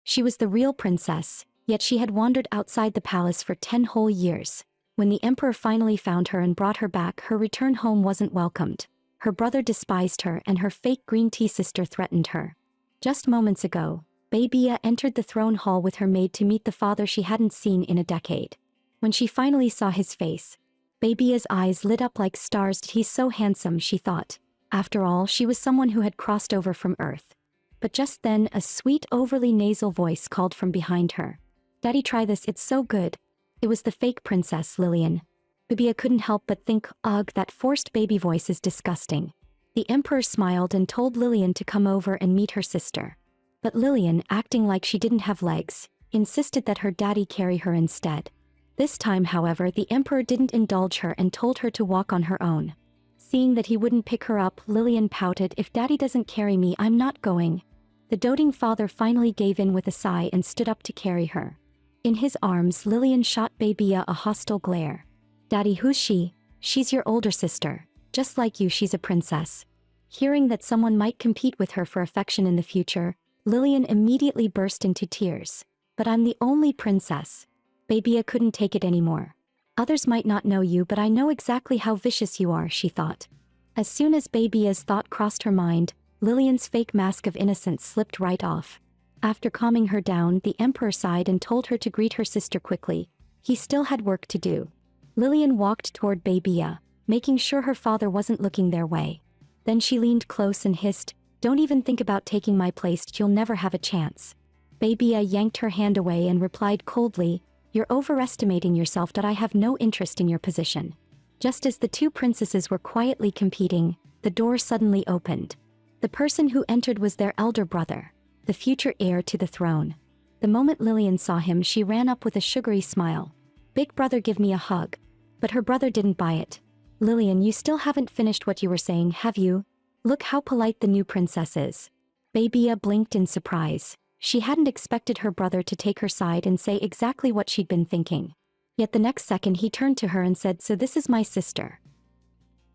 She was the real princess, yet she had wandered outside the palace for 10 whole years. When the emperor finally found her and brought her back, her return home wasn't welcomed. Her brother despised her and her fake green tea sister threatened her. Just moments ago, Beibia entered the throne hall with her maid to meet the father she hadn't seen in a decade. When she finally saw his face, Beibia's eyes lit up like stars. He's so handsome, she thought. After all, she was someone who had crossed over from Earth. But just then, a sweet, overly nasal voice called from behind her. Daddy, try this, it's so good. It was the fake princess, Lillian. Beibia couldn't help but think, ugh, that forced baby voice is disgusting. The emperor smiled and told Lillian to come over and meet her sister. But Lillian, acting like she didn't have legs, insisted that her daddy carry her instead. This time, however, the emperor didn't indulge her and told her to walk on her own. Seeing that he wouldn't pick her up, Lillian pouted, if daddy doesn't carry me, I'm not going. The doting father finally gave in with a sigh and stood up to carry her. In his arms, Lillian shot Beibia a hostile glare. Daddy, who's she? She's your older sister. Just like you, she's a princess. Hearing that someone might compete with her for affection in the future, Lillian immediately burst into tears. But I'm the only princess. Beibia couldn't take it anymore. Others might not know you, but I know exactly how vicious you are, she thought. As soon as Beibia's thought crossed her mind, Lillian's fake mask of innocence slipped right off. After calming her down, the emperor sighed and told her to greet her sister quickly. He still had work to do. Lillian walked toward Beibia, making sure her father wasn't looking their way. Then she leaned close and hissed, don't even think about taking my place, you'll never have a chance. Beibia yanked her hand away and replied coldly, you're overestimating yourself, that I have no interest in your position. Just as the two princesses were quietly competing, the door suddenly opened. The person who entered was their elder brother, the future heir to the throne. The moment Lillian saw him, she ran up with a sugary smile. Big brother, give me a hug. But her brother didn't buy it. Lillian, you still haven't finished what you were saying, have you? Look how polite the new princess is. Beibia blinked in surprise. She hadn't expected her brother to take her side and say exactly what she'd been thinking. Yet the next second he turned to her and said, so this is my sister.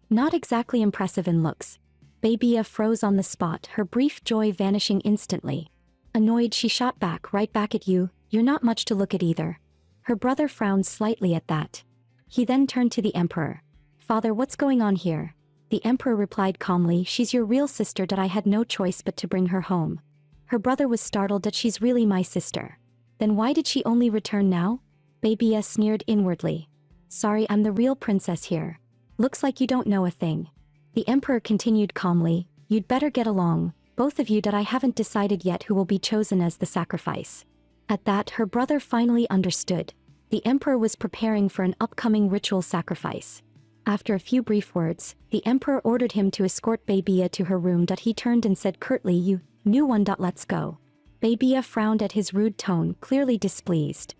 Not exactly impressive in looks. Beibia froze on the spot, her brief joy vanishing instantly. Annoyed, she shot back, right back at you, you're not much to look at either. Her brother frowned slightly at that. He then turned to the emperor. Father, what's going on here? The emperor replied calmly, she's your real sister, that I had no choice but to bring her home. Her brother was startled, that she's really my sister. Then why did she only return now? Beibia sneered inwardly. Sorry, I'm the real princess here. Looks like you don't know a thing. The emperor continued calmly, you'd better get along, both of you, that I haven't decided yet who will be chosen as the sacrifice. At that, her brother finally understood. The emperor was preparing for an upcoming ritual sacrifice. After a few brief words, the emperor ordered him to escort Beibia to her room. He turned and said curtly, you new one. Let's go. Beibia frowned at his rude tone, clearly displeased.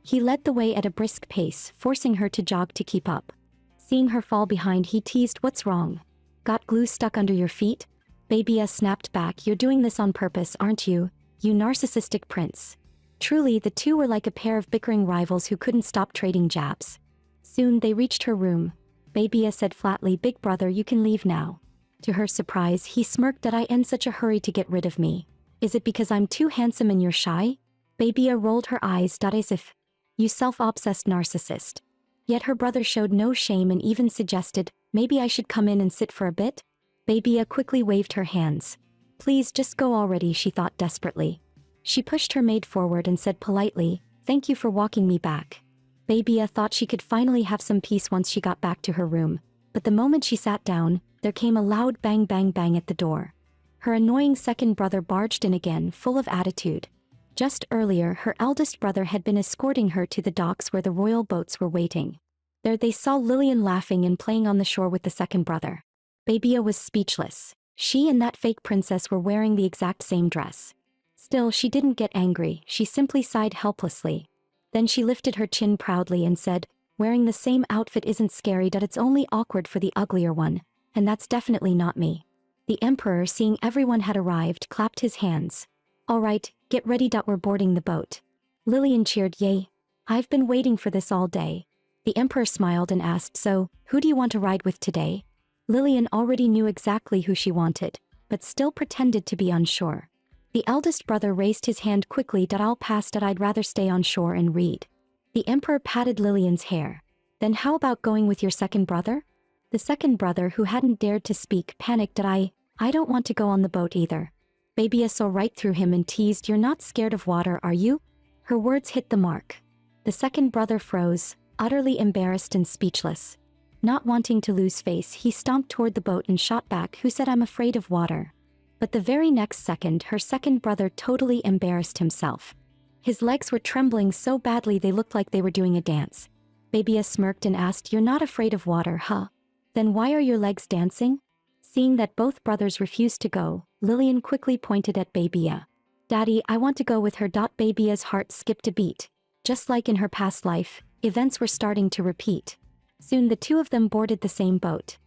He led the way at a brisk pace, forcing her to jog to keep up. Seeing her fall behind, he teased, what's wrong? Got glue stuck under your feet? Beibia snapped back, you're doing this on purpose, aren't you, you narcissistic prince? Truly, the two were like a pair of bickering rivals who couldn't stop trading jabs. Soon they reached her room. Beibia said flatly, big brother, you can leave now. To her surprise, he smirked, that I in such a hurry to get rid of me. Is it because I'm too handsome and you're shy? Beibia rolled her eyes, as if, you self-obsessed narcissist. Yet her brother showed no shame and even suggested, maybe I should come in and sit for a bit? Beibia quickly waved her hands. Please just go already, she thought desperately. She pushed her maid forward and said politely, thank you for walking me back. Beibia thought she could finally have some peace once she got back to her room, but the moment she sat down, there came a loud bang bang bang at the door. Her annoying second brother barged in again, full of attitude. Just earlier, her eldest brother had been escorting her to the docks where the royal boats were waiting. There they saw Lillian laughing and playing on the shore with the second brother. Beibia was speechless. She and that fake princess were wearing the exact same dress. Still, she didn't get angry, she simply sighed helplessly. Then she lifted her chin proudly and said, wearing the same outfit isn't scary, that it's only awkward for the uglier one, and that's definitely not me. The emperor, seeing everyone had arrived, clapped his hands. All right, get ready. We're boarding the boat. Lillian cheered, yay. I've been waiting for this all day. The emperor smiled and asked, so, who do you want to ride with today? Lillian already knew exactly who she wanted, but still pretended to be unsure. The eldest brother raised his hand quickly. I'll pass. I'd rather stay on shore and read. The emperor patted Lillian's hair. Then how about going with your second brother? The second brother, who hadn't dared to speak, panicked. I don't want to go on the boat either. Baby saw right through him and teased, you're not scared of water, are you? Her words hit the mark. The second brother froze, utterly embarrassed and speechless. Not wanting to lose face, he stomped toward the boat and shot back, who said, I'm afraid of water. But the very next second, her second brother totally embarrassed himself. His legs were trembling so badly they looked like they were doing a dance. Baby smirked and asked, you're not afraid of water, huh? Then why are your legs dancing? Seeing that both brothers refused to go, Lillian quickly pointed at Babia. Daddy, I want to go with her. Babia's heart skipped a beat. Just like in her past life, events were starting to repeat. Soon the two of them boarded the same boat.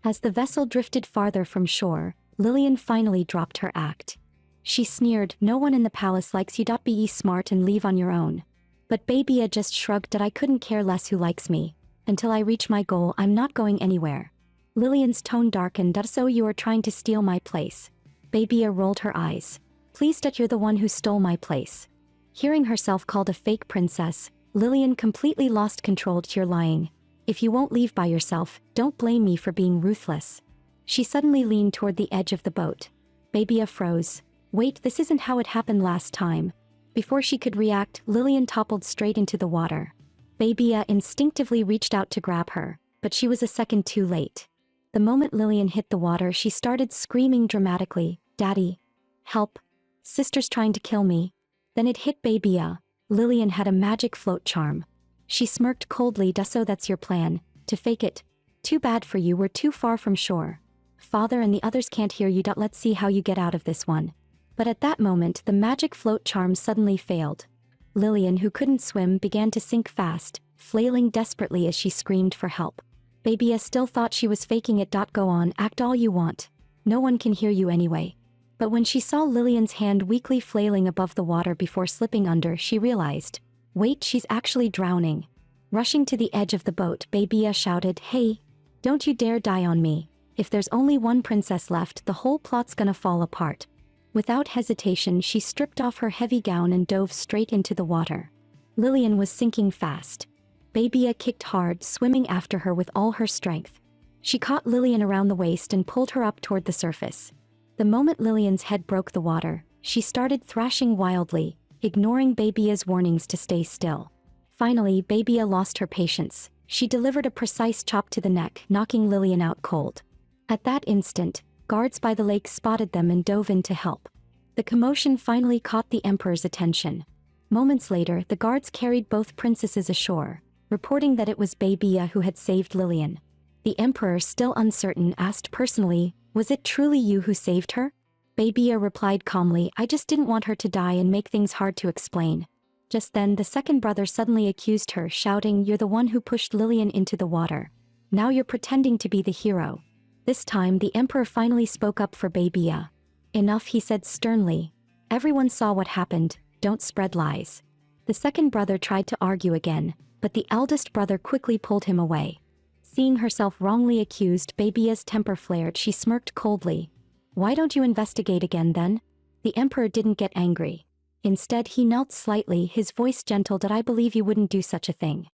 As the vessel drifted farther from shore, Lillian finally dropped her act. She sneered, no one in the palace likes you. Be smart and leave on your own. But Babia just shrugged. I couldn't care less who likes me. Until I reach my goal, I'm not going anywhere. Lillian's tone darkened. So you are trying to steal my place. Babia rolled her eyes. Please, you're the one who stole my place. Hearing herself called a fake princess, Lillian completely lost control. You're lying. If you won't leave by yourself, don't blame me for being ruthless. She suddenly leaned toward the edge of the boat. Babia froze. Wait, this isn't how it happened last time. Before she could react, Lillian toppled straight into the water. Babia instinctively reached out to grab her, but she was a second too late. The moment Lillian hit the water, she started screaming dramatically, Daddy! Help! Sister's trying to kill me. Then it hit Babia. Lillian had a magic float charm. She smirked coldly. So that's your plan, to fake it. Too bad for you, we're too far from shore. Father and the others can't hear you. Let's see how you get out of this one. But at that moment, the magic float charm suddenly failed. Lillian, who couldn't swim, began to sink fast, flailing desperately as she screamed for help. Babia still thought she was faking it. Go on, act all you want. No one can hear you anyway. But when she saw Lillian's hand weakly flailing above the water before slipping under, she realized, wait, she's actually drowning. Rushing to the edge of the boat, Babia shouted, hey! Don't you dare die on me. If there's only one princess left, the whole plot's gonna fall apart. Without hesitation, she stripped off her heavy gown and dove straight into the water. Lillian was sinking fast. Babia kicked hard, swimming after her with all her strength. She caught Lillian around the waist and pulled her up toward the surface. The moment Lillian's head broke the water, she started thrashing wildly, ignoring Babia's warnings to stay still. Finally, Babia lost her patience. She delivered a precise chop to the neck, knocking Lillian out cold. At that instant, guards by the lake spotted them and dove in to help. The commotion finally caught the emperor's attention. Moments later, the guards carried both princesses ashore, reporting that it was Babia who had saved Lillian. The emperor, still uncertain, asked personally, was it truly you who saved her? Babia replied calmly, I just didn't want her to die and make things hard to explain. Just then, the second brother suddenly accused her, shouting, you're the one who pushed Lillian into the water. Now you're pretending to be the hero. This time, the emperor finally spoke up for Babia. Enough, he said sternly. Everyone saw what happened, don't spread lies. The second brother tried to argue again, but the eldest brother quickly pulled him away. Seeing herself wrongly accused, Babia's temper flared. She smirked coldly. Why don't you investigate again then? The emperor didn't get angry. Instead, he knelt slightly, his voice gentle. I believe you wouldn't do such a thing.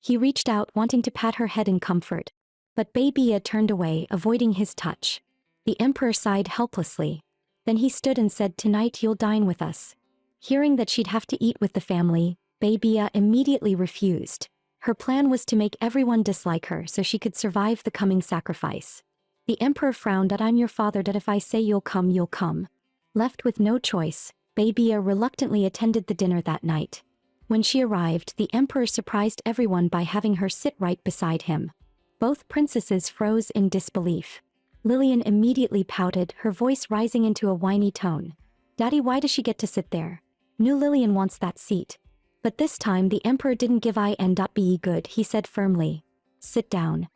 He reached out, wanting to pat her head in comfort. But Babia turned away, avoiding his touch. The emperor sighed helplessly. Then he stood and said, tonight you'll dine with us. Hearing that she'd have to eat with the family, Babia immediately refused. Her plan was to make everyone dislike her so she could survive the coming sacrifice. The emperor frowned. I'm your father. If I say you'll come, you'll come. Left with no choice, Babia reluctantly attended the dinner that night. When she arrived, the emperor surprised everyone by having her sit right beside him. Both princesses froze in disbelief. Lillian immediately pouted, her voice rising into a whiny tone. Daddy, why does she get to sit there? New Lillian wants that seat. But this time the emperor didn't give in. Good, he said firmly. Sit down.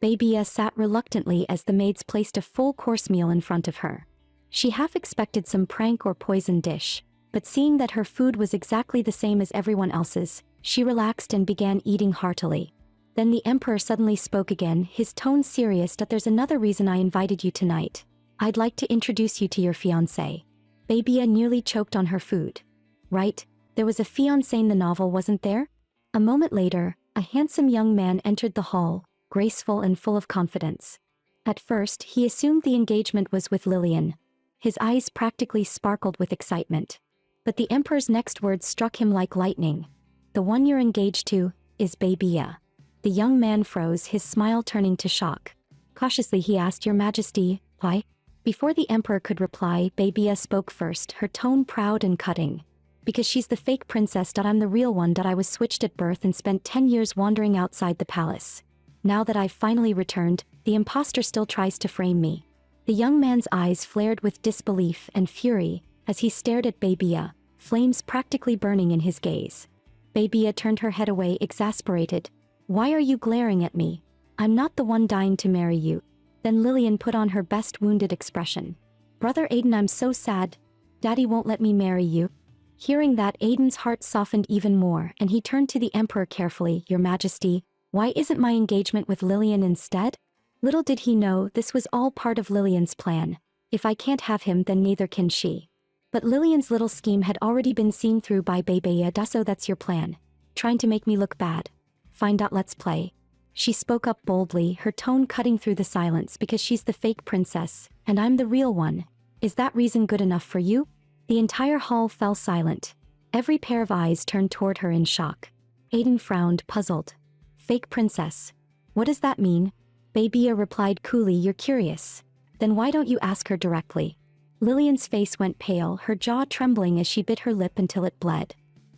Babia sat reluctantly as the maids placed a full course meal in front of her. She half expected some prank or poison dish, but seeing that her food was exactly the same as everyone else's, she relaxed and began eating heartily. Then the emperor suddenly spoke again, his tone serious. There's another reason I invited you tonight. I'd like to introduce you to your fiancé. Babia nearly choked on her food. Right, there was a fiancé in the novel, wasn't there? A moment later, a handsome young man entered the hall, graceful and full of confidence. At first, he assumed the engagement was with Lillian. His eyes practically sparkled with excitement. But the Emperor's next words struck him like lightning. The one you're engaged to is Babia. The young man froze, his smile turning to shock. Cautiously he asked, Your Majesty, why? Before the Emperor could reply, Babia spoke first, her tone proud and cutting. Because she's the fake princess. I'm the real one. I was switched at birth and spent 10 years wandering outside the palace. Now that I've finally returned, the impostor still tries to frame me. The young man's eyes flared with disbelief and fury as he stared at Babia, flames practically burning in his gaze. Babia turned her head away, exasperated. Why are you glaring at me? I'm not the one dying to marry you. Then Lillian put on her best wounded expression. Brother Aiden, I'm so sad. Daddy won't let me marry you. Hearing that, Aiden's heart softened even more, and he turned to the Emperor carefully. Your Majesty, why isn't my engagement with Lillian instead? Little did he know this was all part of Lillian's plan. If I can't have him, then neither can she. But Lillian's little scheme had already been seen through by Babia. So that's your plan? Trying to make me look bad? Fine. Let's play. She spoke up boldly, her tone cutting through the silence. Because she's the fake princess, and I'm the real one. Is that reason good enough for you? The entire hall fell silent. Every pair of eyes turned toward her in shock. Aiden frowned, puzzled. Fake princess. What does that mean? Babia replied coolly, You're curious. Then why don't you ask her directly? Lillian's face went pale, her jaw trembling as she bit her lip until it bled.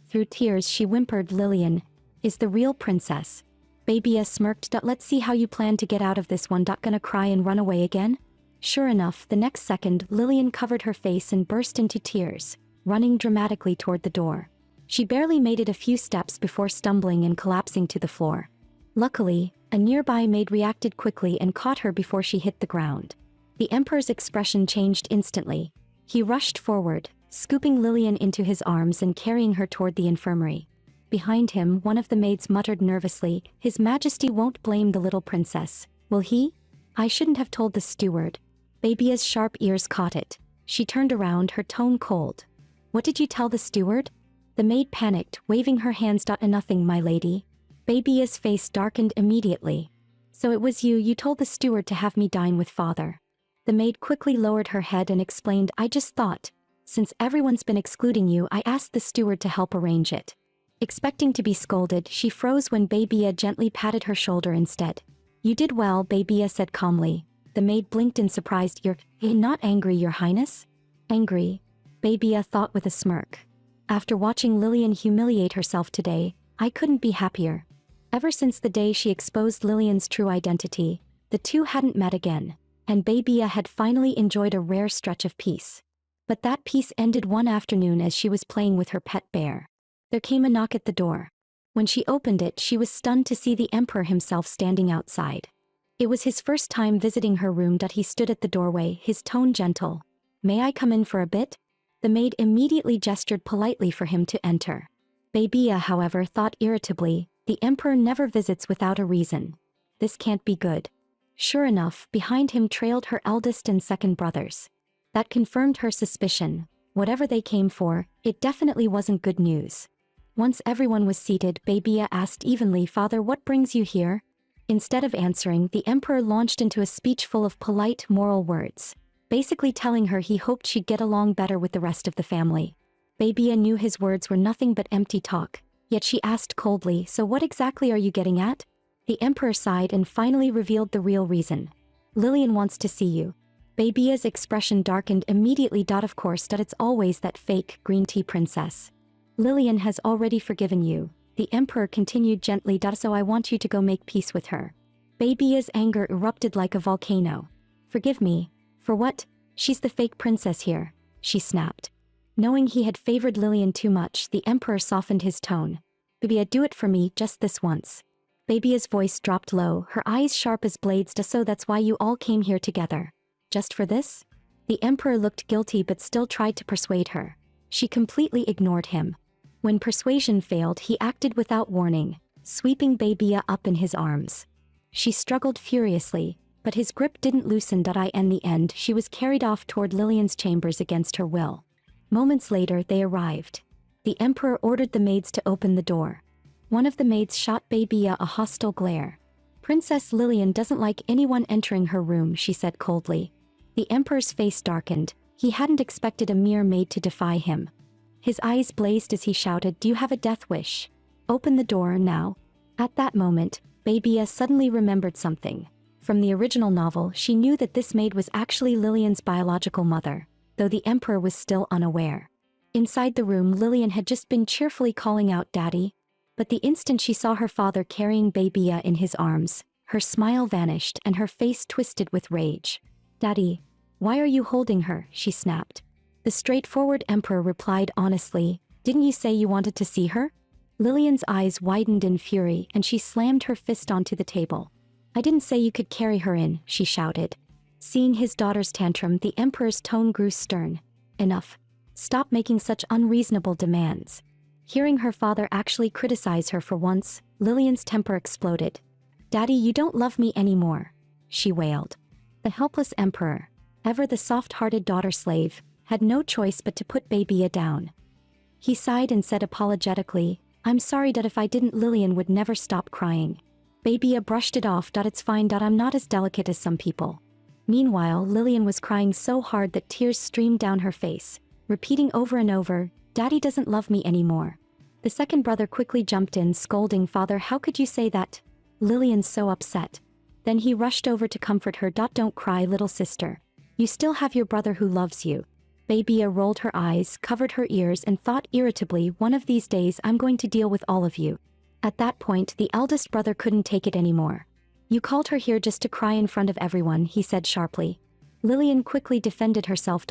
Through tears she whimpered, Lillian is the real princess. Babia smirked. Let's see how you plan to get out of this one. Gonna cry and run away again? Sure enough, the next second, Lillian covered her face and burst into tears, running dramatically toward the door. She barely made it a few steps before stumbling and collapsing to the floor. Luckily, a nearby maid reacted quickly and caught her before she hit the ground. The Emperor's expression changed instantly. He rushed forward, scooping Lillian into his arms and carrying her toward the infirmary. Behind him, one of the maids muttered nervously, His Majesty won't blame the little princess, will he? I shouldn't have told the steward. Babia's sharp ears caught it. She turned around, her tone cold. What did you tell the steward? The maid panicked, waving her hands. Nothing, my lady. Babia's face darkened immediately. So it was you told the steward to have me dine with father. The maid quickly lowered her head and explained, I just thought, since everyone's been excluding you, I asked the steward to help arrange it. Expecting to be scolded, she froze when Babia gently patted her shoulder instead. You did well, Babia said calmly. The maid blinked in surprise. You're not angry, Your Highness? Angry? Babia thought with a smirk. After watching Lillian humiliate herself today, I couldn't be happier. Ever since the day she exposed Lillian's true identity, the two hadn't met again, and Babia had finally enjoyed a rare stretch of peace. But that peace ended one afternoon as she was playing with her pet bear. There came a knock at the door. When she opened it, she was stunned to see the Emperor himself standing outside. It was his first time visiting her room. He stood at the doorway, his tone gentle. May I come in for a bit? The maid immediately gestured politely for him to enter. Babia, however, thought irritably, the Emperor never visits without a reason. This can't be good. Sure enough, behind him trailed her eldest and second brothers. That confirmed her suspicion. Whatever they came for, it definitely wasn't good news. Once everyone was seated, Babia asked evenly, Father, what brings you here? Instead of answering, the Emperor launched into a speech full of polite, moral words, basically telling her he hoped she'd get along better with the rest of the family. Babia knew his words were nothing but empty talk, yet she asked coldly, So what exactly are you getting at? The Emperor sighed and finally revealed the real reason. Lillian wants to see you. Babia's expression darkened immediately. Of course, it's always that fake green tea princess. Lillian has already forgiven you. The Emperor continued gently. So I want you to go make peace with her. Babia's anger erupted like a volcano. Forgive me? For what? She's the fake princess here, she snapped. Knowing he had favored Lillian too much, the Emperor softened his tone. Babia, do it for me, just this once. Babia's voice dropped low, her eyes sharp as blades. So that's why you all came here together. Just for this? The Emperor looked guilty but still tried to persuade her. She completely ignored him. When persuasion failed, he acted without warning, sweeping Babia up in his arms. She struggled furiously, but his grip didn't loosen. In the end, she was carried off toward Lillian's chambers against her will. Moments later they arrived. The emperor ordered the maids to open the door. One of the maids shot Babia a hostile glare. Princess Lilian doesn't like anyone entering her room, she said coldly. The emperor's face darkened. He hadn't expected a mere maid to defy him. His eyes blazed as he shouted, "Do you have a death wish? Open the door now." At that moment, Babia suddenly remembered something. From the original novel, she knew that this maid was actually Lilian's biological mother, though the emperor was still unaware. Inside the room, Lilian had just been cheerfully calling out "Daddy." But the instant she saw her father carrying Babia in his arms, her smile vanished and her face twisted with rage. "Daddy, why are you holding her?" she snapped. The straightforward emperor replied honestly, "Didn't you say you wanted to see her?" Lilian's eyes widened in fury and she slammed her fist onto the table. "I didn't say you could carry her in," she shouted. Seeing his daughter's tantrum, the emperor's tone grew stern. "Enough. Stop making such unreasonable demands." Hearing her father actually criticize her for once, Lilian's temper exploded. "Daddy, you don't love me anymore," she wailed. The helpless emperor, ever the soft-hearted daughter slave, had no choice but to put Babia down. He sighed and said apologetically, "I'm sorry that if I didn't, Lilian would never stop crying." Babia brushed it off. "It's fine. I'm not as delicate as some people." Meanwhile, Lilian was crying so hard that tears streamed down her face, repeating over and over, "Daddy doesn't love me anymore." The second brother quickly jumped in, scolding, "Father, how could you say that? Lilian's so upset." Then he rushed over to comfort her. "Don't cry, little sister. You still have your brother who loves you." Babia rolled her eyes, covered her ears, and thought irritably, "One of these days I'm going to deal with all of you." At that point, the eldest brother couldn't take it anymore. "You called her here just to cry in front of everyone," he said sharply. Lilian quickly defended herself.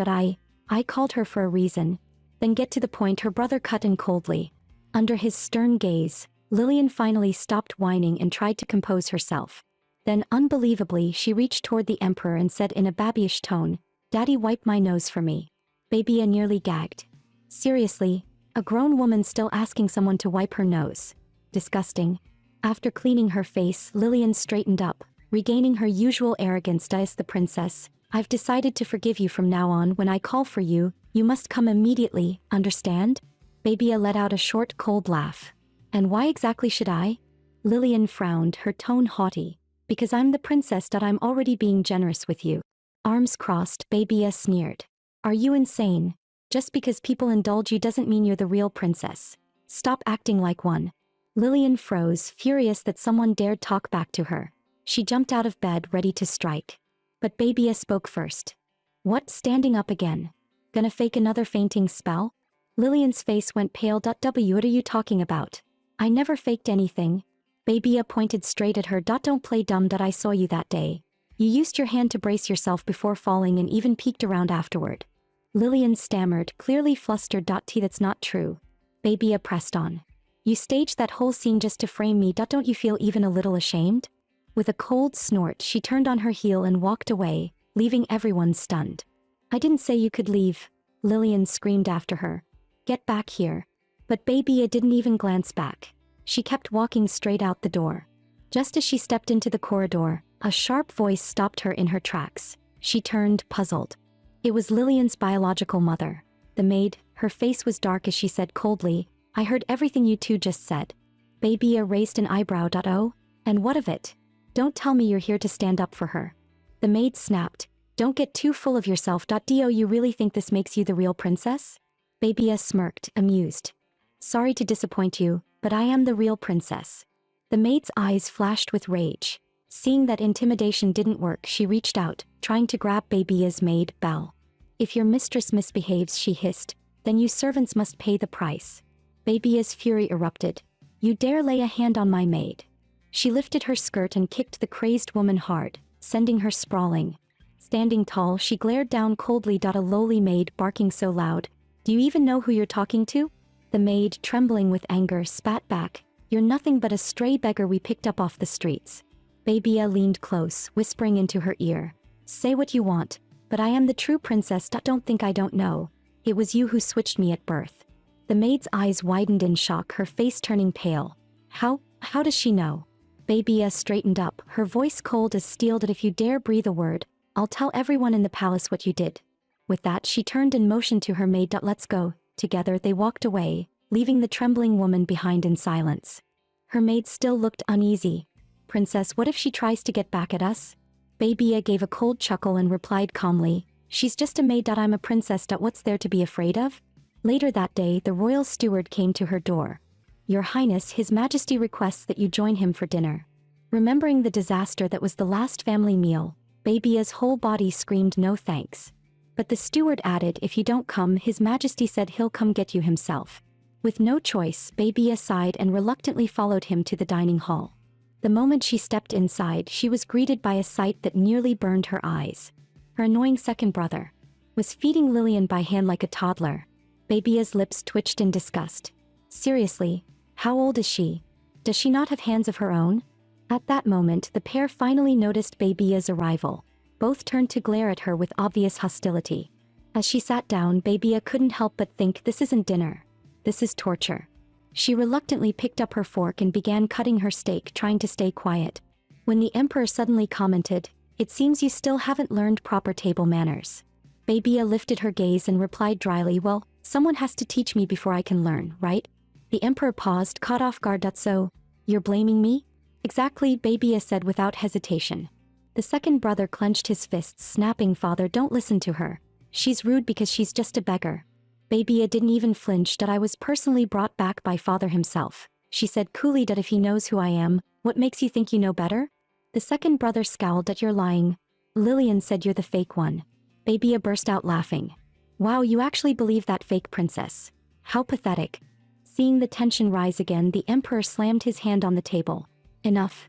I called her for a reason." "Then get to the point," her brother cut in coldly. Under his stern gaze, Lilian finally stopped whining and tried to compose herself. Then, unbelievably, she reached toward the emperor and said in a babyish tone, "Daddy, wipe my nose for me." Babia nearly gagged. Seriously, a grown woman still asking someone to wipe her nose. Disgusting. After cleaning her face, Lilian straightened up, regaining her usual arrogance. "As the princess, I've decided to forgive you from now on. When I call for you, you must come immediately, understand?" Babia let out a short, cold laugh. "And why exactly should I?" Lilian frowned, her tone haughty. "Because I'm the princess. I'm already being generous with you." Arms crossed, Babia sneered. "Are you insane? Just because people indulge you doesn't mean you're the real princess. Stop acting like one." Lilian froze, furious that someone dared talk back to her. She jumped out of bed, ready to strike. But Babia spoke first. "What, standing up again? Gonna fake another fainting spell?" Lilian's face went pale. "What are you talking about? I never faked anything." Babia pointed straight at her. "Don't play dumb. I saw you that day. You used your hand to brace yourself before falling and even peeked around afterward." Lilian stammered, clearly flustered. "That's not true." Babia pressed on. "You staged that whole scene just to frame me. Don't you feel even a little ashamed?" With a cold snort, she turned on her heel and walked away, leaving everyone stunned. "I didn't say you could leave," Lilian screamed after her. "Get back here." But Babia didn't even glance back. She kept walking straight out the door. Just as she stepped into the corridor, a sharp voice stopped her in her tracks. She turned, puzzled. It was Lilian's biological mother. The maid, her face was dark as she said coldly, "I heard everything you two just said." Babia raised an eyebrow. "Oh? And what of it? Don't tell me you're here to stand up for her." The maid snapped, "Don't get too full of yourself. Do you really think this makes you the real princess?" Babia smirked, amused. "Sorry to disappoint you, but I am the real princess." The maid's eyes flashed with rage. Seeing that intimidation didn't work, she reached out, trying to grab Babia's maid, Belle. "If your mistress misbehaves," she hissed, "then you servants must pay the price." Babia's fury erupted. "You dare lay a hand on my maid." She lifted her skirt and kicked the crazed woman hard, sending her sprawling. Standing tall, she glared down coldly. A lowly maid barking so loud. "Do you even know who you're talking to?" The maid, trembling with anger, spat back, "You're nothing but a stray beggar we picked up off the streets." Babia leaned close, whispering into her ear, "Say what you want, but I am the true princess. Don't think I don't know. It was you who switched me at birth." The maid's eyes widened in shock, her face turning pale. How does she know?" Babia straightened up, her voice cold as steel. "If you dare breathe a word, I'll tell everyone in the palace what you did." With that, she turned and motioned to her maid. Let's go. Together they walked away, leaving the trembling woman behind in silence. Her maid still looked uneasy. Princess, what if she tries to get back at us? Baby gave a cold chuckle and replied calmly, she's just a maid. I'm a princess. What's there to be afraid of? Later that day, the royal steward came to her door. Your Highness, His Majesty requests that you join him for dinner. Remembering the disaster that was the last family meal, Baby's whole body screamed no thanks. But the steward added, if you don't come, His Majesty said he'll come get you himself. With no choice, Baby sighed and reluctantly followed him to the dining hall. The moment she stepped inside, she was greeted by a sight that nearly burned her eyes. Her annoying second brother was feeding Lillian by hand like a toddler. Baby's lips twitched in disgust. Seriously, how old is she? Does she not have hands of her own? At that moment, the pair finally noticed Baby's arrival. Both turned to glare at her with obvious hostility. As she sat down, Baby couldn't help but think, this isn't dinner. This is torture. She reluctantly picked up her fork and began cutting her steak, trying to stay quiet. When the emperor suddenly commented, it seems you still haven't learned proper table manners. Baby lifted her gaze and replied dryly, well, someone has to teach me before I can learn, right? The emperor paused, caught off guard. So, you're blaming me? Exactly, Baby said without hesitation. The second brother clenched his fists, snapping, Father, don't listen to her. She's rude because she's just a beggar. Baby didn't even flinch. I was personally brought back by father himself. She said coolly, if he knows who I am, what makes you think you know better? The second brother scowled, you're lying. Lillian said you're the fake one. Baby burst out laughing. Wow, you actually believe that, fake princess? How pathetic. Seeing the tension rise again, the emperor slammed his hand on the table. Enough.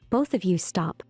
Both of you stop.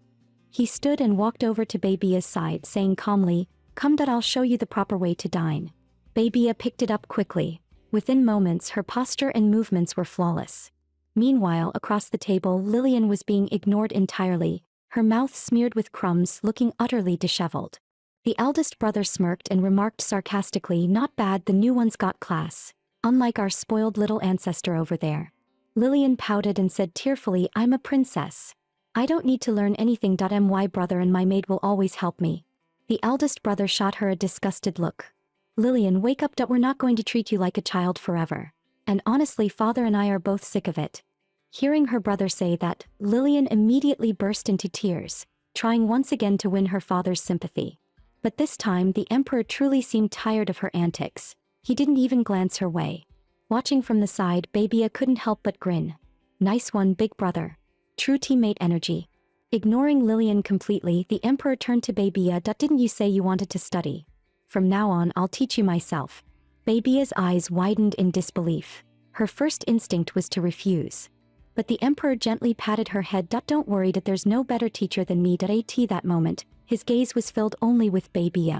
He stood and walked over to Baby's side, saying calmly, come, I'll show you the proper way to dine. Baby picked it up quickly. Within moments, her posture and movements were flawless. Meanwhile, across the table, Lillian was being ignored entirely, her mouth smeared with crumbs, looking utterly disheveled. The eldest brother smirked and remarked sarcastically, not bad, the new one's got class. Unlike our spoiled little ancestor over there. Lillian pouted and said tearfully, I'm a princess. I don't need to learn anything. My brother and my maid will always help me. The eldest brother shot her a disgusted look. Lillian, wake up. We're not going to treat you like a child forever. And honestly, father and I are both sick of it. Hearing her brother say that, Lillian immediately burst into tears, trying once again to win her father's sympathy. But this time, the emperor truly seemed tired of her antics. He didn't even glance her way. Watching from the side, Baby couldn't help but grin. Nice one, big brother. True teammate energy. Ignoring Lillian completely, the emperor turned to Baby. Didn't you say you wanted to study? From now on, I'll teach you myself. Baby's eyes widened in disbelief. Her first instinct was to refuse. But the emperor gently patted her head. Don't worry, there's no better teacher than me. At that moment, his gaze was filled only with Baby.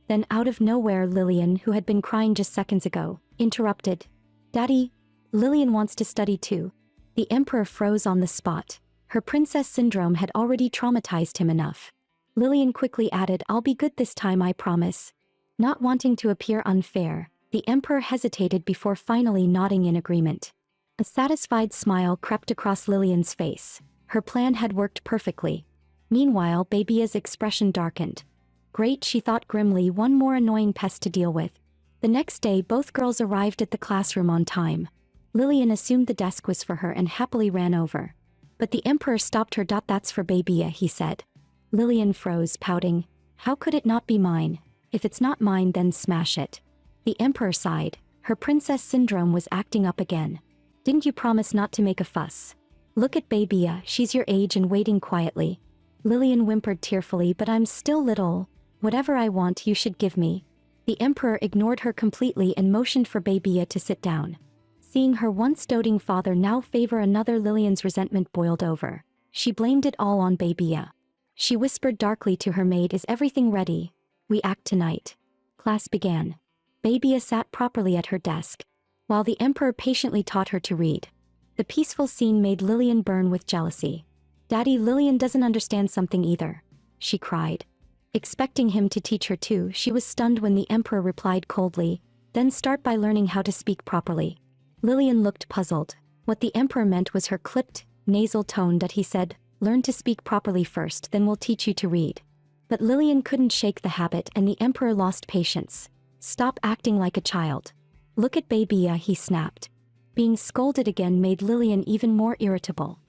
Then out of nowhere, Lillian, who had been crying just seconds ago, interrupted. Daddy, Lillian wants to study too. The emperor froze on the spot. Her princess syndrome had already traumatized him enough. Lillian quickly added, I'll be good this time, I promise. Not wanting to appear unfair, the emperor hesitated before finally nodding in agreement. A satisfied smile crept across Lillian's face. Her plan had worked perfectly. Meanwhile, Baby's expression darkened. Great, she thought grimly, one more annoying pest to deal with. The next day, both girls arrived at the classroom on time. Lillian assumed the desk was for her and happily ran over. But the emperor stopped her. That's for Baby, he said. Lillian froze, pouting. How could it not be mine? If it's not mine, then smash it. The emperor sighed. Her princess syndrome was acting up again. Didn't you promise not to make a fuss? Look at Baby, she's your age and waiting quietly. Lillian whimpered tearfully, but I'm still little. Whatever I want, you should give me. The emperor ignored her completely and motioned for Baby to sit down. Seeing her once doting father now favor another, Lillian's resentment boiled over. She blamed it all on Baby. She whispered darkly to her maid, is everything ready? We act tonight. Class began. Baby sat properly at her desk, while the emperor patiently taught her to read. The peaceful scene made Lillian burn with jealousy. Daddy, Lillian doesn't understand something either, she cried. Expecting him to teach her too, she was stunned when the emperor replied coldly, then start by learning how to speak properly. Lillian looked puzzled. What the emperor meant was her clipped, nasal tone. He said, learn to speak properly first, then we'll teach you to read. But Lillian couldn't shake the habit and the emperor lost patience. "Stop acting like a child. Look at Babia," he snapped. Being scolded again made Lillian even more irritable.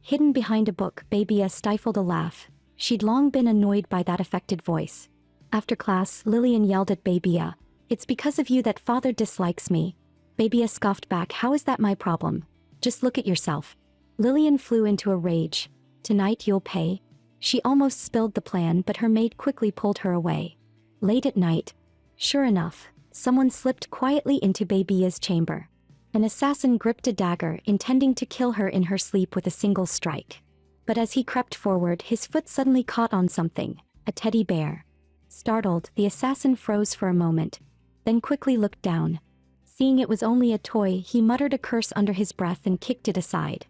Hidden behind a book, Babia stifled a laugh. She'd long been annoyed by that affected voice. After class, Lillian yelled at Babia, "It's because of you that father dislikes me." Babia scoffed back, "How is that my problem? Just look at yourself." Lillian flew into a rage. "Tonight you'll pay." She almost spilled the plan, but her maid quickly pulled her away. Late at night, sure enough, someone slipped quietly into Babia's chamber. An assassin gripped a dagger, intending to kill her in her sleep with a single strike. But as he crept forward, his foot suddenly caught on something, a teddy bear. Startled, the assassin froze for a moment, then quickly looked down. Seeing it was only a toy, he muttered a curse under his breath and kicked it aside.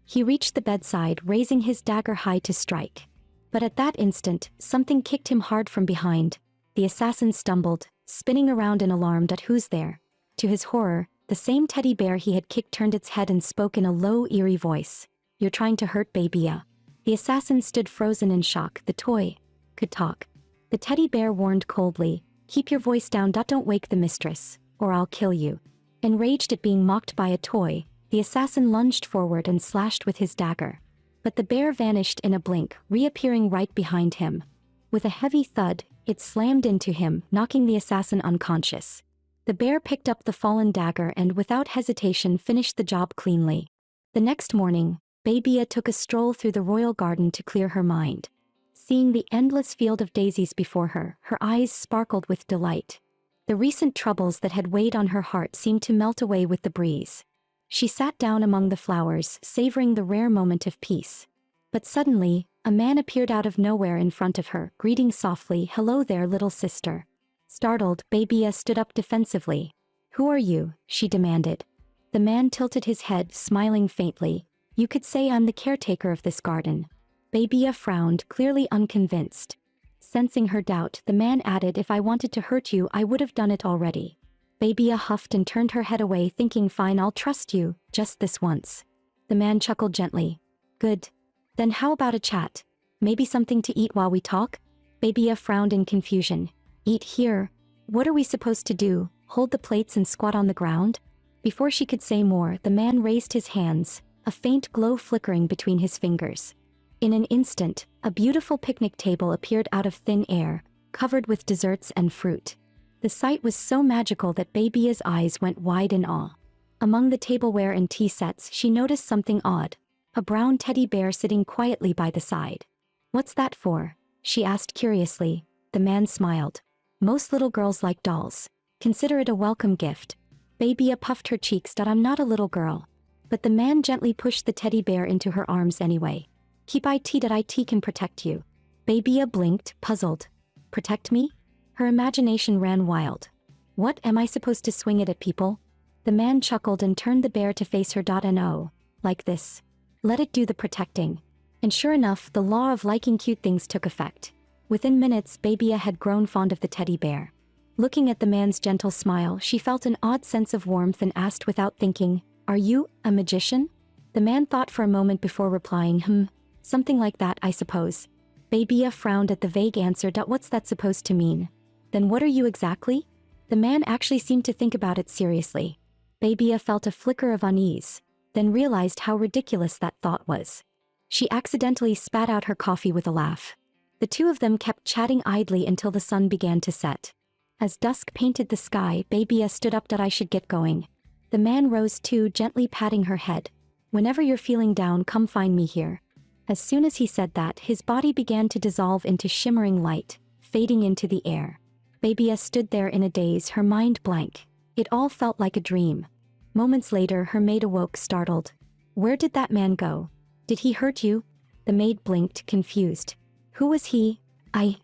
He reached the bedside, raising his dagger high to strike. But at that instant, something kicked him hard from behind. The assassin stumbled, spinning around in alarm at who's there. To his horror, the same teddy bear he had kicked turned its head and spoke in a low, eerie voice. "You're trying to hurt Babia." The assassin stood frozen in shock. The toy could talk. The teddy bear warned coldly, "Keep your voice down, don't wake the mistress, or I'll kill you." Enraged at being mocked by a toy, the assassin lunged forward and slashed with his dagger. But the bear vanished in a blink, reappearing right behind him. With a heavy thud, it slammed into him, knocking the assassin unconscious. The bear picked up the fallen dagger and without hesitation finished the job cleanly. The next morning, Babia took a stroll through the royal garden to clear her mind. Seeing the endless field of daisies before her, her eyes sparkled with delight. The recent troubles that had weighed on her heart seemed to melt away with the breeze. She sat down among the flowers, savoring the rare moment of peace. But suddenly, a man appeared out of nowhere in front of her, greeting softly, "Hello there, little sister." Startled, Babia stood up defensively. "Who are you?" she demanded. The man tilted his head, smiling faintly. "You could say I'm the caretaker of this garden." Babia frowned, clearly unconvinced. Sensing her doubt, the man added, "If I wanted to hurt you, I would have done it already." Babia huffed and turned her head away, thinking, "Fine, I'll trust you, just this once." The man chuckled gently. "Good. Then how about a chat? Maybe something to eat while we talk?" Babia frowned in confusion. "Eat here? What are we supposed to do, hold the plates and squat on the ground?" Before she could say more, the man raised his hands, a faint glow flickering between his fingers. In an instant, a beautiful picnic table appeared out of thin air, covered with desserts and fruit. The sight was so magical that Babia's eyes went wide in awe. Among the tableware and tea sets, she noticed something odd. A brown teddy bear sitting quietly by the side. "What's that for?" she asked curiously. The man smiled. "Most little girls like dolls. Consider it a welcome gift." Babia puffed her cheeks that I'm not a little girl. But the man gently pushed the teddy bear into her arms anyway. "Keep it that it can protect you." Babia blinked, puzzled. "Protect me?" Her imagination ran wild. "What, am I supposed to swing it at people?" The man chuckled and turned the bear to face her. "No. Like this. Let it do the protecting." And sure enough, the law of liking cute things took effect. Within minutes, Babia had grown fond of the teddy bear. Looking at the man's gentle smile, she felt an odd sense of warmth and asked without thinking, "Are you a magician?" The man thought for a moment before replying, Something like that, I suppose." Babia frowned at the vague answer. "What's that supposed to mean?" "Then what are you exactly?" The man actually seemed to think about it seriously. Babia felt a flicker of unease, then realized how ridiculous that thought was. She accidentally spat out her coffee with a laugh. The two of them kept chatting idly until the sun began to set. As dusk painted the sky, Babia stood up. "I should get going." The man rose too, gently patting her head. "Whenever you're feeling down, come find me here." As soon as he said that, his body began to dissolve into shimmering light, fading into the air. Babia stood there in a daze, her mind blank. It all felt like a dream. Moments later, her maid awoke, startled. "Where did that man go? Did he hurt you?" The maid blinked, confused. "Who was he?" I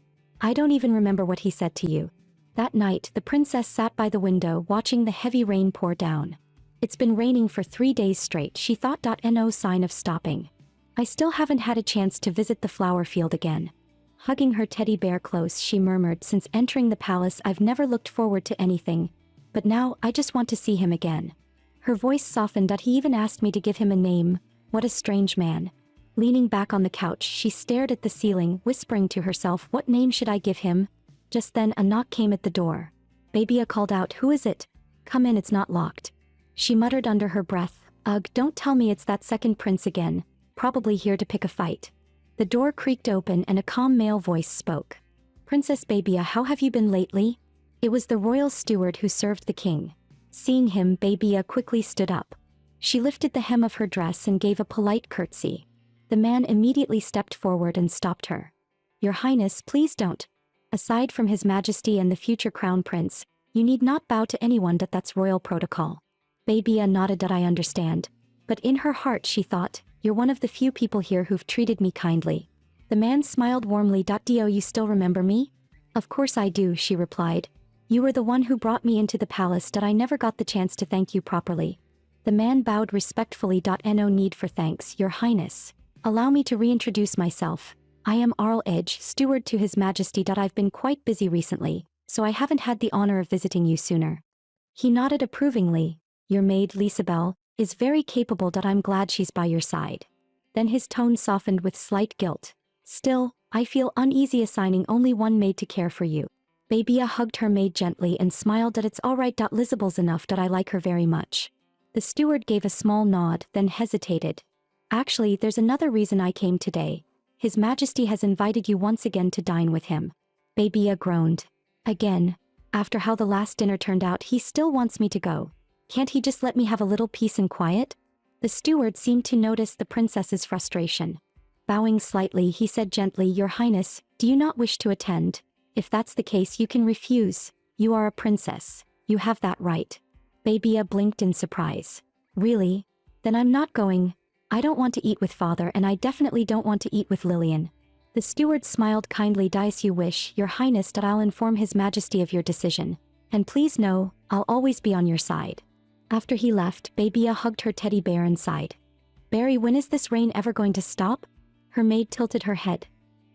don't even remember what he said to you." That night, the princess sat by the window watching the heavy rain pour down. It's been raining for 3 days straight, she thought. No sign of stopping. "I still haven't had a chance to visit the flower field again." Hugging her teddy bear close, she murmured, "Since entering the palace, I've never looked forward to anything. But now, I just want to see him again." Her voice softened. "He even asked me to give him a name. What a strange man." Leaning back on the couch, she stared at the ceiling, whispering to herself, what name should I give him? Just then a knock came at the door. Babia called out, who is it? Come in, it's not locked. She muttered under her breath, ugh, don't tell me it's that second prince again, probably here to pick a fight. The door creaked open and a calm male voice spoke. Princess Babia, how have you been lately? It was the royal steward who served the king. Seeing him, Babia quickly stood up. She lifted the hem of her dress and gave a polite curtsy. The man immediately stepped forward and stopped her. Your Highness, please don't. Aside from His Majesty and the future crown prince, you need not bow to anyone. That's royal protocol. Babia nodded that I understand. But in her heart she thought, you're one of the few people here who've treated me kindly. The man smiled warmly. Do you still remember me? Of course I do, she replied. You were the one who brought me into the palace. I never got the chance to thank you properly. The man bowed respectfully. No need for thanks, Your Highness. Allow me to reintroduce myself. I am Arl Edge, steward to His Majesty. I've been quite busy recently, so I haven't had the honor of visiting you sooner. He nodded approvingly. Your maid, Lisabelle, is very capable. I'm glad she's by your side. Then his tone softened with slight guilt. Still, I feel uneasy assigning only one maid to care for you. Babia hugged her maid gently and smiled. It's alright. Lisabelle's enough. I like her very much. The steward gave a small nod, then hesitated. Actually, there's another reason I came today. His Majesty has invited you once again to dine with him. Babia groaned. Again? After how the last dinner turned out, he still wants me to go. Can't he just let me have a little peace and quiet? The steward seemed to notice the princess's frustration. Bowing slightly, he said gently, Your Highness, do you not wish to attend? If that's the case, you can refuse. You are a princess. You have that right. Babia blinked in surprise. Really? Then I'm not going. I don't want to eat with father, and I definitely don't want to eat with Lillian. The steward smiled kindly. Dice you wish, Your Highness, that I'll inform His Majesty of your decision. And please know, I'll always be on your side. After he left, Babia hugged her teddy bear and sighed. Barry, when is this rain ever going to stop? Her maid tilted her head.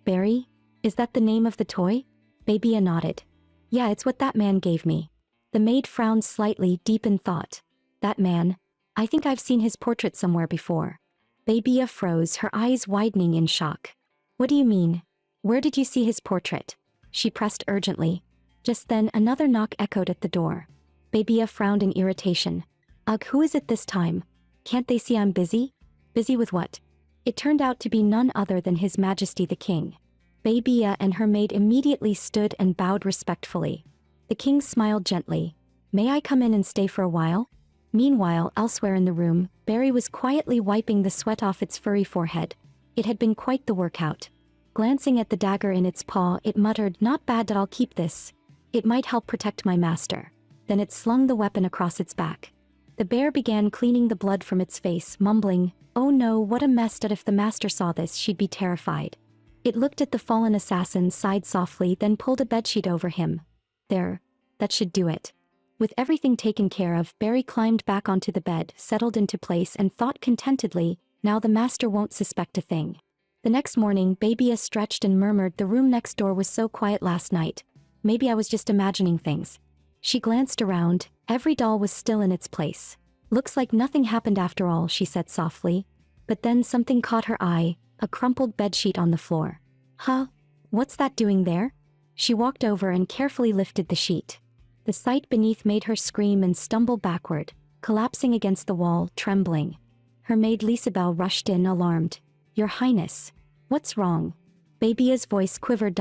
Barry? Is that the name of the toy? Babia nodded. Yeah, it's what that man gave me. The maid frowned slightly, deep in thought. That man? I think I've seen his portrait somewhere before. Babia froze, her eyes widening in shock. What do you mean? Where did you see his portrait? She pressed urgently. Just then, another knock echoed at the door. Babia frowned in irritation. Ugh, who is it this time? Can't they see I'm busy? Busy with what? It turned out to be none other than His Majesty the King. Babia and her maid immediately stood and bowed respectfully. The king smiled gently. May I come in and stay for a while? Meanwhile, elsewhere in the room, Barry was quietly wiping the sweat off its furry forehead. It had been quite the workout. Glancing at the dagger in its paw, it muttered, Not bad, I'll keep this. It might help protect my master. Then it slung the weapon across its back. The bear began cleaning the blood from its face, mumbling, Oh no, what a mess. If the master saw this, she'd be terrified. It looked at the fallen assassin, sighed softly, then pulled a bedsheet over him. There. That should do it. With everything taken care of, Barry climbed back onto the bed, settled into place, and thought contentedly, now the master won't suspect a thing. The next morning, Babia stretched and murmured, The room next door was so quiet last night. Maybe I was just imagining things. She glanced around. Every doll was still in its place. Looks like nothing happened after all, she said softly. But then something caught her eye, a crumpled bedsheet on the floor. Huh? What's that doing there? She walked over and carefully lifted the sheet. The sight beneath made her scream and stumble backward, collapsing against the wall, trembling. Her maid Lisabelle rushed in, alarmed. Your Highness. What's wrong? Babia's voice quivered.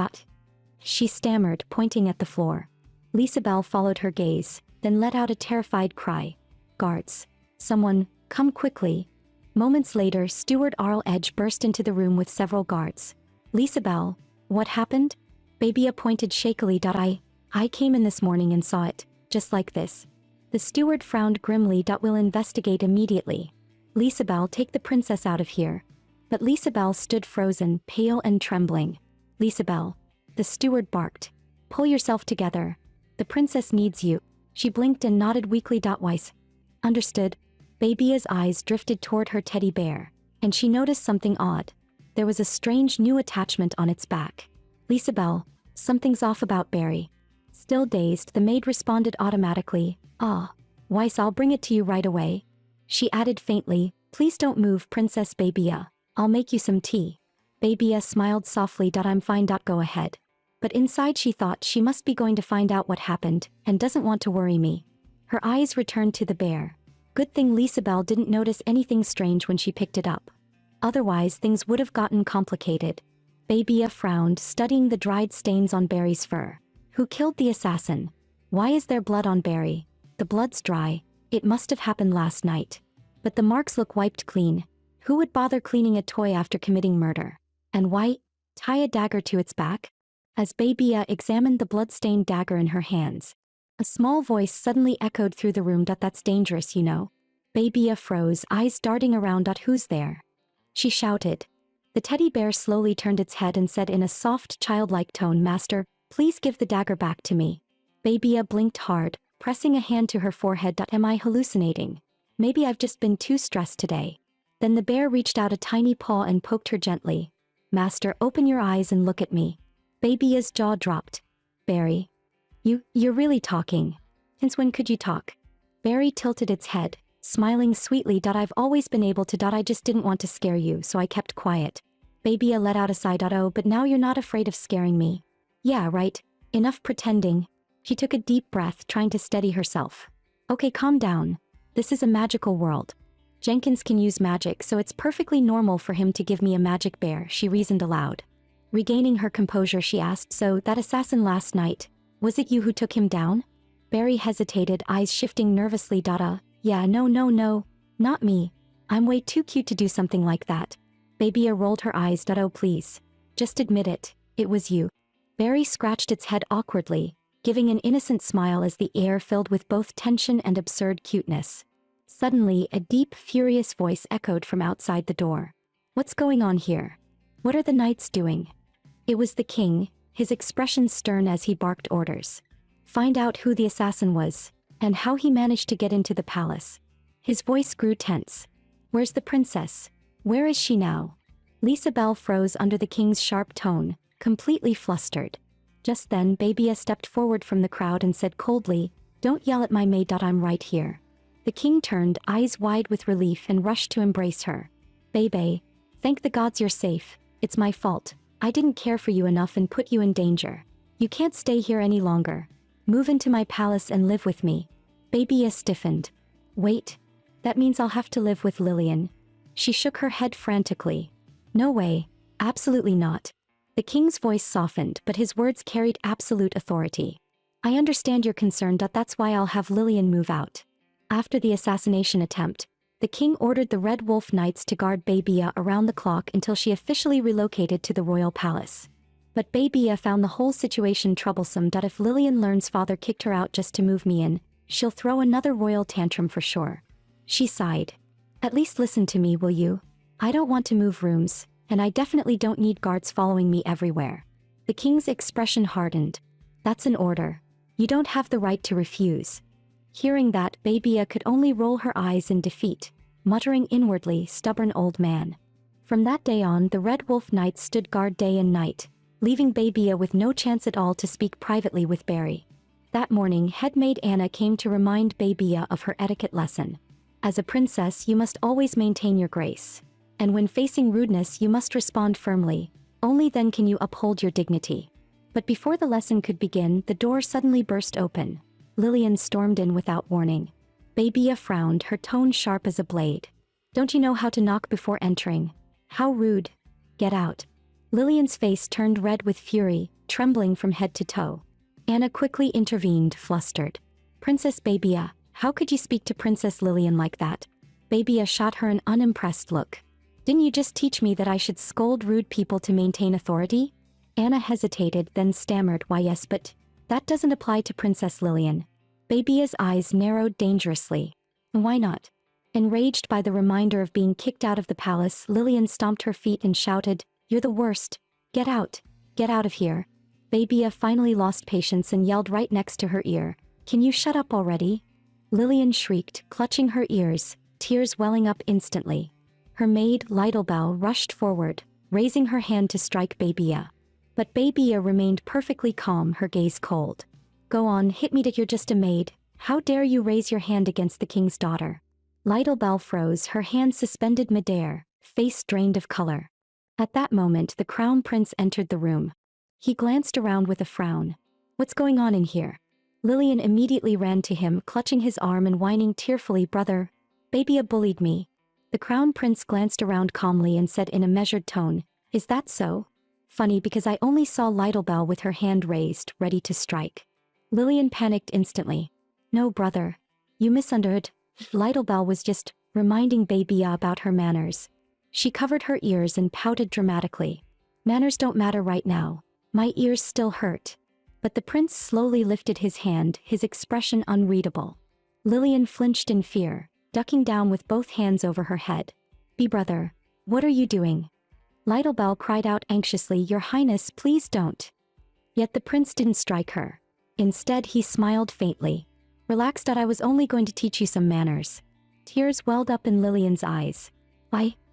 She stammered, pointing at the floor. Lisabelle followed her gaze, then let out a terrified cry. Guards. Someone, come quickly. Moments later, Steward Arl Edge burst into the room with several guards. Lisabelle, what happened? Babia pointed shakily. I came in this morning and saw it, just like this. The steward frowned grimly. We'll investigate immediately. Lisabelle, take the princess out of here. But Lisabelle stood frozen, pale and trembling. Lisabelle. The steward barked. Pull yourself together. The princess needs you. She blinked and nodded weakly. Wise. Understood. Babia's eyes drifted toward her teddy bear, and she noticed something odd. There was a strange new attachment on its back. Lisabelle, something's off about Barry. Still dazed, the maid responded automatically. Weiss, I'll bring it to you right away. She added faintly, Please don't move, Princess Babia. I'll make you some tea. Babia smiled softly. I'm fine. Go ahead. But inside she thought she must be going to find out what happened, and doesn't want to worry me. Her eyes returned to the bear. Good thing Lisabelle didn't notice anything strange when she picked it up. Otherwise things would have gotten complicated. Babia frowned, studying the dried stains on Barry's fur. Who killed the assassin? Why is there blood on Barry? The blood's dry. It must have happened last night. But the marks look wiped clean. Who would bother cleaning a toy after committing murder? And why tie a dagger to its back? As Babia examined the blood-stained dagger in her hands, a small voice suddenly echoed through the room. That's dangerous, you know. Babia froze, eyes darting around. Who's there? She shouted. The teddy bear slowly turned its head and said in a soft, childlike tone, Master, please give the dagger back to me. Babia blinked hard, pressing a hand to her forehead. Am I hallucinating? Maybe I've just been too stressed today. Then the bear reached out a tiny paw and poked her gently. Master, open your eyes and look at me. Babia's jaw dropped. Barry. You're really talking. Since when could you talk? Barry tilted its head, smiling sweetly. I've always been able to. I just didn't want to scare you, so I kept quiet. Babia let out a sigh. Oh, but now you're not afraid of scaring me. Yeah, right. Enough pretending. She took a deep breath, trying to steady herself. Okay, calm down. This is a magical world. Jenkins can use magic, so it's perfectly normal for him to give me a magic bear, she reasoned aloud. Regaining her composure, she asked, so that assassin last night, was it you who took him down? Barry hesitated, eyes shifting nervously. Yeah, no, not me. I'm way too cute to do something like that. Babia rolled her eyes. Oh, please. Just admit it, it was you. Barry scratched its head awkwardly, giving an innocent smile as the air filled with both tension and absurd cuteness. Suddenly, a deep, furious voice echoed from outside the door. What's going on here? What are the knights doing? It was the king, his expression stern as he barked orders. Find out who the assassin was, and how he managed to get into the palace. His voice grew tense. Where's the princess? Where is she now? Lisabelle froze under the king's sharp tone, completely flustered. Just then Babia stepped forward from the crowd and said coldly, Don't yell at my maid. I'm right here. The king turned, eyes wide with relief, and rushed to embrace her. Bebe, thank the gods you're safe. It's my fault. I didn't care for you enough and put you in danger. You can't stay here any longer. Move into my palace and live with me. Babia stiffened. Wait. That means I'll have to live with Lillian. She shook her head frantically. No way. Absolutely not. The king's voice softened, but his words carried absolute authority. I understand you're concerned. That's why I'll have Lillian move out. After the assassination attempt, the king ordered the Red Wolf Knights to guard Babia around the clock until she officially relocated to the royal palace. But Babia found the whole situation troublesome. If Lillian learns father kicked her out just to move me in, she'll throw another royal tantrum for sure. She sighed. At least listen to me, will you? I don't want to move rooms, and I definitely don't need guards following me everywhere. The king's expression hardened. That's an order. You don't have the right to refuse. Hearing that, Babia could only roll her eyes in defeat, muttering inwardly, stubborn old man. From that day on, the Red Wolf Knights stood guard day and night, leaving Babia with no chance at all to speak privately with Barry. That morning, headmaid Anna came to remind Babia of her etiquette lesson. As a princess, you must always maintain your grace. And when facing rudeness, you must respond firmly. Only then can you uphold your dignity. But before the lesson could begin, the door suddenly burst open. Lillian stormed in without warning. Babia frowned, her tone sharp as a blade. Don't you know how to knock before entering? How rude. Get out. Lillian's face turned red with fury, trembling from head to toe. Anna quickly intervened, flustered. Princess Babia, how could you speak to Princess Lillian like that? Babia shot her an unimpressed look. Didn't you just teach me that I should scold rude people to maintain authority? Anna hesitated, then stammered, why yes, but that doesn't apply to Princess Lillian. Babia's eyes narrowed dangerously. Why not? Enraged by the reminder of being kicked out of the palace, Lillian stomped her feet and shouted, You're the worst. Get out. Get out of here. Babia finally lost patience and yelled right next to her ear, Can you shut up already? Lillian shrieked, clutching her ears, tears welling up instantly. Her maid, Lidlebell, rushed forward, raising her hand to strike Babia. But Babia remained perfectly calm, her gaze cold. Go on, hit me. You're just a maid. How dare you raise your hand against the king's daughter? Lidlebell froze, her hand suspended midair, face drained of color. At that moment, the crown prince entered the room. He glanced around with a frown. What's going on in here? Lillian immediately ran to him, clutching his arm and whining tearfully, brother, baby bullied me. The crown prince glanced around calmly and said in a measured tone, is that so? Funny because I only saw Littlebeil with her hand raised, ready to strike. Lillian panicked instantly. No, brother. You misunderstood. Littlebeil was just reminding Babia about her manners. She covered her ears and pouted dramatically. Manners don't matter right now. My ears still hurt. But the prince slowly lifted his hand, his expression unreadable. Lillian flinched in fear, ducking down with both hands over her head. Brother, what are you doing? Littlebeil cried out anxiously, Your Highness, please don't. Yet the prince didn't strike her. Instead, he smiled faintly. Relax, I was only going to teach you some manners. Tears welled up in Lillian's eyes.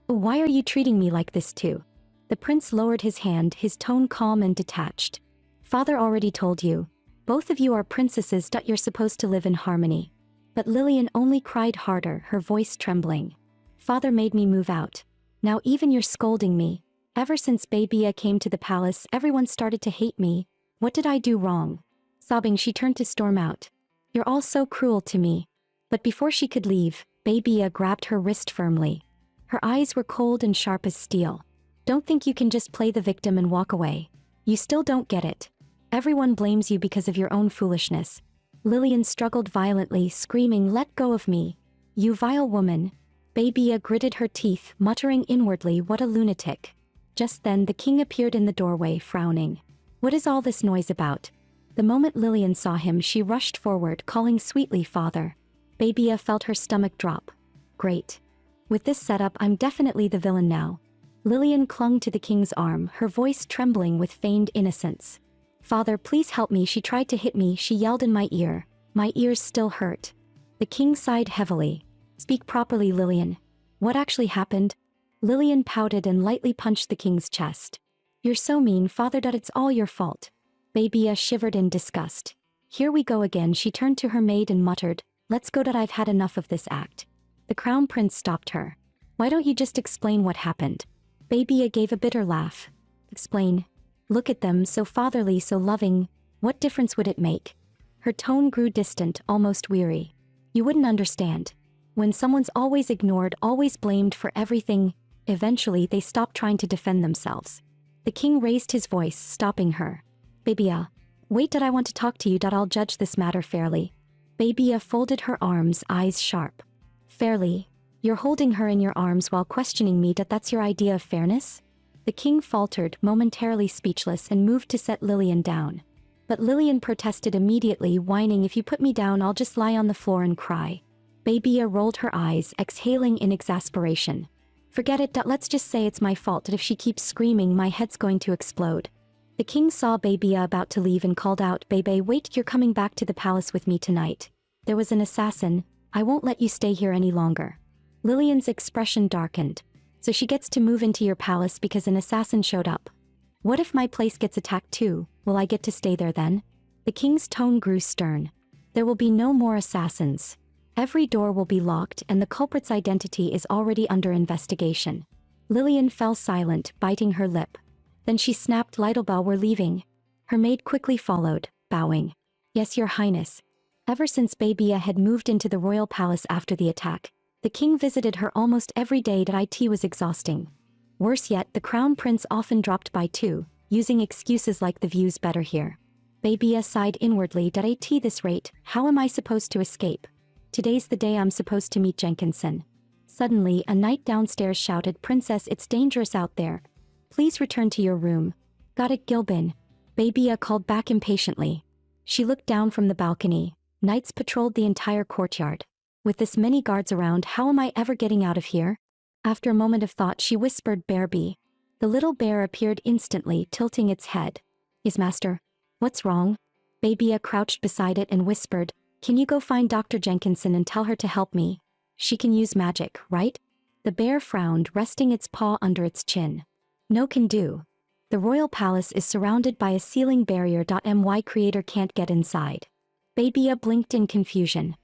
Why are you treating me like this too? The prince lowered his hand, his tone calm and detached. Father already told you. Both of you are princesses. You're supposed to live in harmony. But Lillian only cried harder, her voice trembling. Father made me move out. Now even you're scolding me. Ever since Babia came to the palace, everyone started to hate me. What did I do wrong? Sobbing, she turned to storm out. You're all so cruel to me. But before she could leave, Babia grabbed her wrist firmly. Her eyes were cold and sharp as steel. Don't think you can just play the victim and walk away. You still don't get it. Everyone blames you because of your own foolishness. Lillian struggled violently, screaming, Let go of me. You vile woman. Babia gritted her teeth, muttering inwardly, What a lunatic. Just then the king appeared in the doorway, frowning. What is all this noise about? The moment Lillian saw him, she rushed forward, calling sweetly, Father. Babia felt her stomach drop. Great. With this setup, I'm definitely the villain now. Lillian clung to the king's arm, her voice trembling with feigned innocence. Father, please help me. She tried to hit me, she yelled in my ear. My ears still hurt. The king sighed heavily. Speak properly, Lillian. What actually happened? Lillian pouted and lightly punched the king's chest. You're so mean, Father. It's all your fault. Babia shivered in disgust. Here we go again. She turned to her maid and muttered, Let's go. I've had enough of this act. The crown prince stopped her. Why don't you just explain what happened? Babia gave a bitter laugh. Explain. Look at them, so fatherly, so loving. What difference would it make? Her tone grew distant, almost weary. You wouldn't understand. When someone's always ignored, always blamed for everything, eventually they stop trying to defend themselves. The king raised his voice, stopping her. Babia. Wait, I want to talk to you. I'll judge this matter fairly. Babia folded her arms, eyes sharp. Fairly? You're holding her in your arms while questioning me. That's your idea of fairness? The king faltered, momentarily speechless, and moved to set Lillian down. But Lillian protested immediately, whining, If you put me down, I'll just lie on the floor and cry. Babia rolled her eyes, exhaling in exasperation. Forget it. Let's just say it's my fault. If she keeps screaming, my head's going to explode. The king saw Babia about to leave and called out, Bebe, wait, you're coming back to the palace with me tonight. There was an assassin. I won't let you stay here any longer. Lillian's expression darkened. So she gets to move into your palace because an assassin showed up. What if my place gets attacked too? Will I get to stay there then? The king's tone grew stern. There will be no more assassins. Every door will be locked and the culprit's identity is already under investigation. Lillian fell silent, biting her lip. Then she snapped, Littlebeil, we're leaving. Her maid quickly followed, bowing. Yes, your highness. Ever since Babia had moved into the royal palace after the attack, the king visited her almost every day. It was exhausting. Worse yet, the crown prince often dropped by too, using excuses like the view's better here. Babia sighed inwardly. At this rate, how am I supposed to escape? Today's the day I'm supposed to meet Jenkinson. Suddenly, a knight downstairs shouted, Princess, it's dangerous out there. Please return to your room. Got it, Gilbin? Babia called back impatiently. She looked down from the balcony. Knights patrolled the entire courtyard. With this many guards around, how am I ever getting out of here? After a moment of thought, she whispered, Bearby. The little bear appeared instantly, tilting its head. Is master? What's wrong? Babia crouched beside it and whispered, Can you go find Dr. Jenkinson and tell her to help me? She can use magic, right? The bear frowned, resting its paw under its chin. No can do. The royal palace is surrounded by a ceiling barrier. My creator can't get inside. Babia blinked in confusion.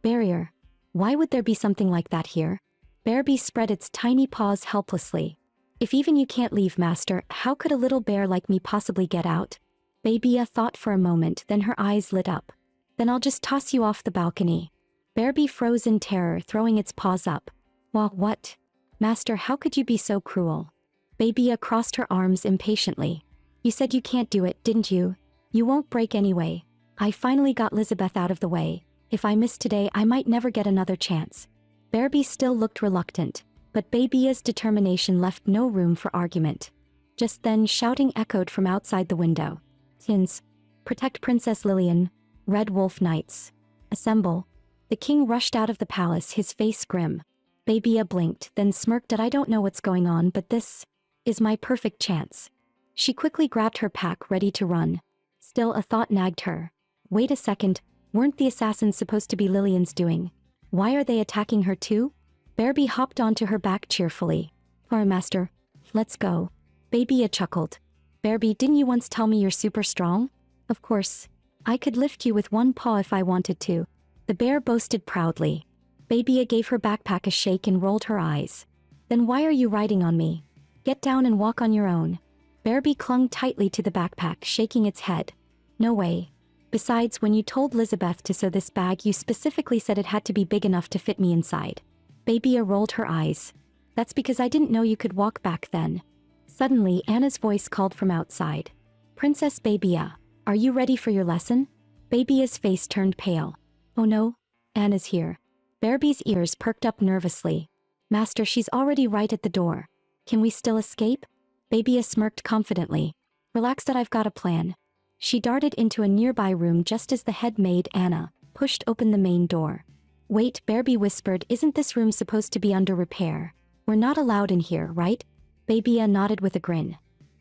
Barrier. Why would there be something like that here? Bearby spread its tiny paws helplessly. If even you can't leave, master, how could a little bear like me possibly get out? Babya thought for a moment, then her eyes lit up. Then I'll just toss you off the balcony. Bearby froze in terror, throwing its paws up. Well, what? Master, how could you be so cruel? Babya crossed her arms impatiently. You said you can't do it, didn't you? You won't break anyway. I finally got Lizabeth out of the way. If I miss today, I might never get another chance. Bearby still looked reluctant, but Babya's determination left no room for argument. Just then, shouting echoed from outside the window. Tins, protect Princess Lillian. Red Wolf Knights. Assemble. The king rushed out of the palace, his face grim. Babya blinked, then smirked at I don't know what's going on, but this is my perfect chance. She quickly grabbed her pack, ready to run. Still, a thought nagged her. Wait a second, weren't the assassins supposed to be Lillian's doing? Why are they attacking her too? Bearby hopped onto her back cheerfully. Alright, master, let's go. Babya chuckled. Bearby, didn't you once tell me you're super strong? Of course. I could lift you with one paw if I wanted to. The bear boasted proudly. Babya gave her backpack a shake and rolled her eyes. Then why are you riding on me? Get down and walk on your own. Bearby clung tightly to the backpack, shaking its head. No way. Besides, when you told Lizabeth to sew this bag, you specifically said it had to be big enough to fit me inside. Babya rolled her eyes. That's because I didn't know you could walk back then. Suddenly, Anna's voice called from outside. Princess Babya, are you ready for your lesson? Babya's face turned pale. Oh no, Anna's here. Bearby's ears perked up nervously. Master, she's already right at the door. Can we still escape? Babya smirked confidently. Relax, that I've got a plan. She darted into a nearby room just as the head maid, Anna, pushed open the main door. Wait, Bearby whispered, isn't this room supposed to be under repair? We're not allowed in here, right? Babya nodded with a grin.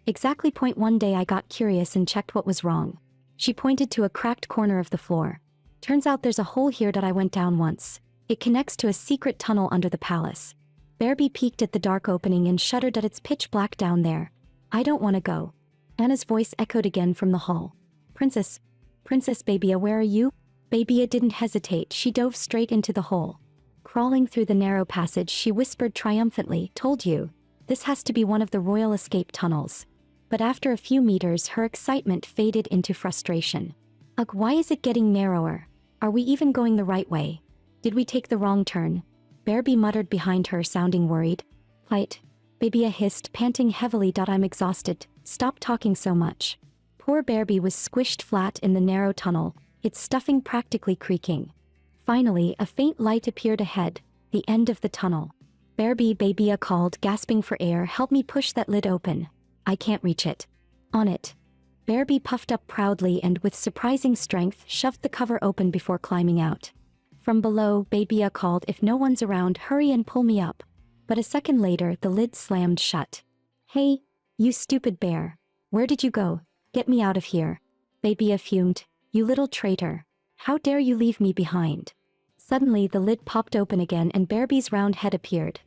Exactly. One day I got curious and checked what was wrong. She pointed to a cracked corner of the floor. Turns out there's a hole here that I went down once. It connects to a secret tunnel under the palace. Bearby peeked at the dark opening and shuddered at its pitch black down there. I don't want to go. Anna's voice echoed again from the hall. Princess Babya, where are you? Babya didn't hesitate, she dove straight into the hole. Crawling through the narrow passage, she whispered triumphantly, told you. This has to be one of the royal escape tunnels. But after a few meters, her excitement faded into frustration. Ugh, why is it getting narrower? Are we even going the right way? Did we take the wrong turn? Bearby muttered behind her, sounding worried. Fight. Babya hissed, panting heavily. I'm exhausted. Stop talking so much. Poor Bearby was squished flat in the narrow tunnel, its stuffing practically creaking. Finally, a faint light appeared ahead, the end of the tunnel. Bearby, Babya called, gasping for air, help me push that lid open. I can't reach it. On it. Bearby puffed up proudly and with surprising strength shoved the cover open before climbing out. From below, Babya called, if no one's around, hurry and pull me up. But a second later, the lid slammed shut. Hey, you stupid bear. Where did you go? Get me out of here. Babya fumed. You little traitor. How dare you leave me behind? Suddenly, the lid popped open again and Bearby's round head appeared.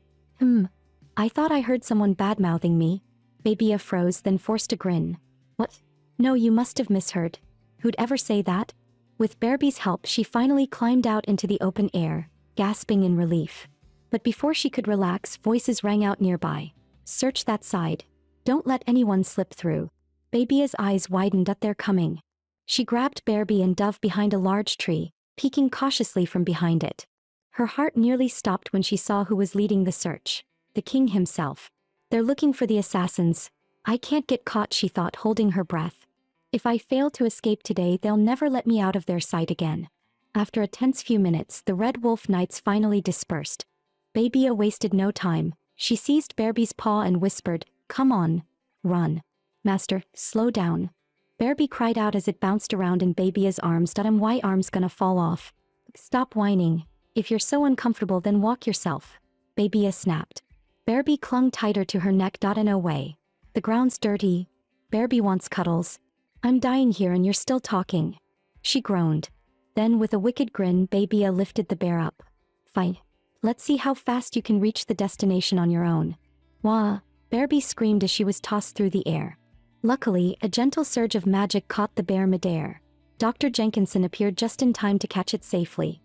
I thought I heard someone bad-mouthing me. Babya froze, then forced a grin. What? No, you must have misheard. Who'd ever say that? With Bearby's help, she finally climbed out into the open air, gasping in relief. But before she could relax, voices rang out nearby. Search that side. Don't let anyone slip through. Babya's eyes widened at their coming. She grabbed Bearby and dove behind a large tree, peeking cautiously from behind it. Her heart nearly stopped when she saw who was leading the search. The king himself. They're looking for the assassins. I can't get caught, she thought, holding her breath. If I fail to escape today, they'll never let me out of their sight again. After a tense few minutes, the Red Wolf Knights finally dispersed. Babya wasted no time. She seized Bearby's paw and whispered, come on. Run. Master, slow down. Bearby cried out as it bounced around in Babya's arms. My arm's gonna fall off. Stop whining. If you're so uncomfortable, then walk yourself. Babya snapped. Bearby clung tighter to her neck. No way. The ground's dirty. Bearby wants cuddles. I'm dying here and you're still talking. She groaned. Then with a wicked grin, Babya lifted the bear up. Fine. Let's see how fast you can reach the destination on your own. Wah! Bearby screamed as she was tossed through the air. Luckily, a gentle surge of magic caught the bear midair. Dr. Jenkinson appeared just in time to catch it safely.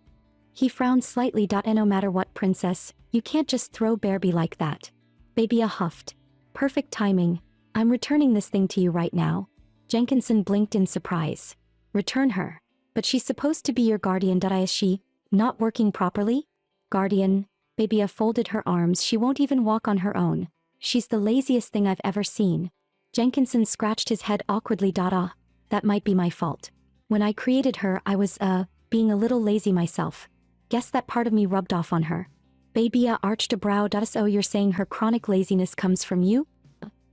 He frowned slightly. No matter what, princess, You can't just throw Barbie like that. Babia huffed. Perfect timing. I'm returning this thing to you right now. Jenkinson blinked in surprise. Return her. But she's supposed to be your guardian. Is she not working properly? Guardian. Babia folded her arms. She won't even walk on her own. She's the laziest thing I've ever seen. Jenkinson scratched his head awkwardly. That might be my fault. When I created her, I was, being a little lazy myself. Guess that part of me rubbed off on her. Babia arched a brow. So you're saying her chronic laziness comes from you?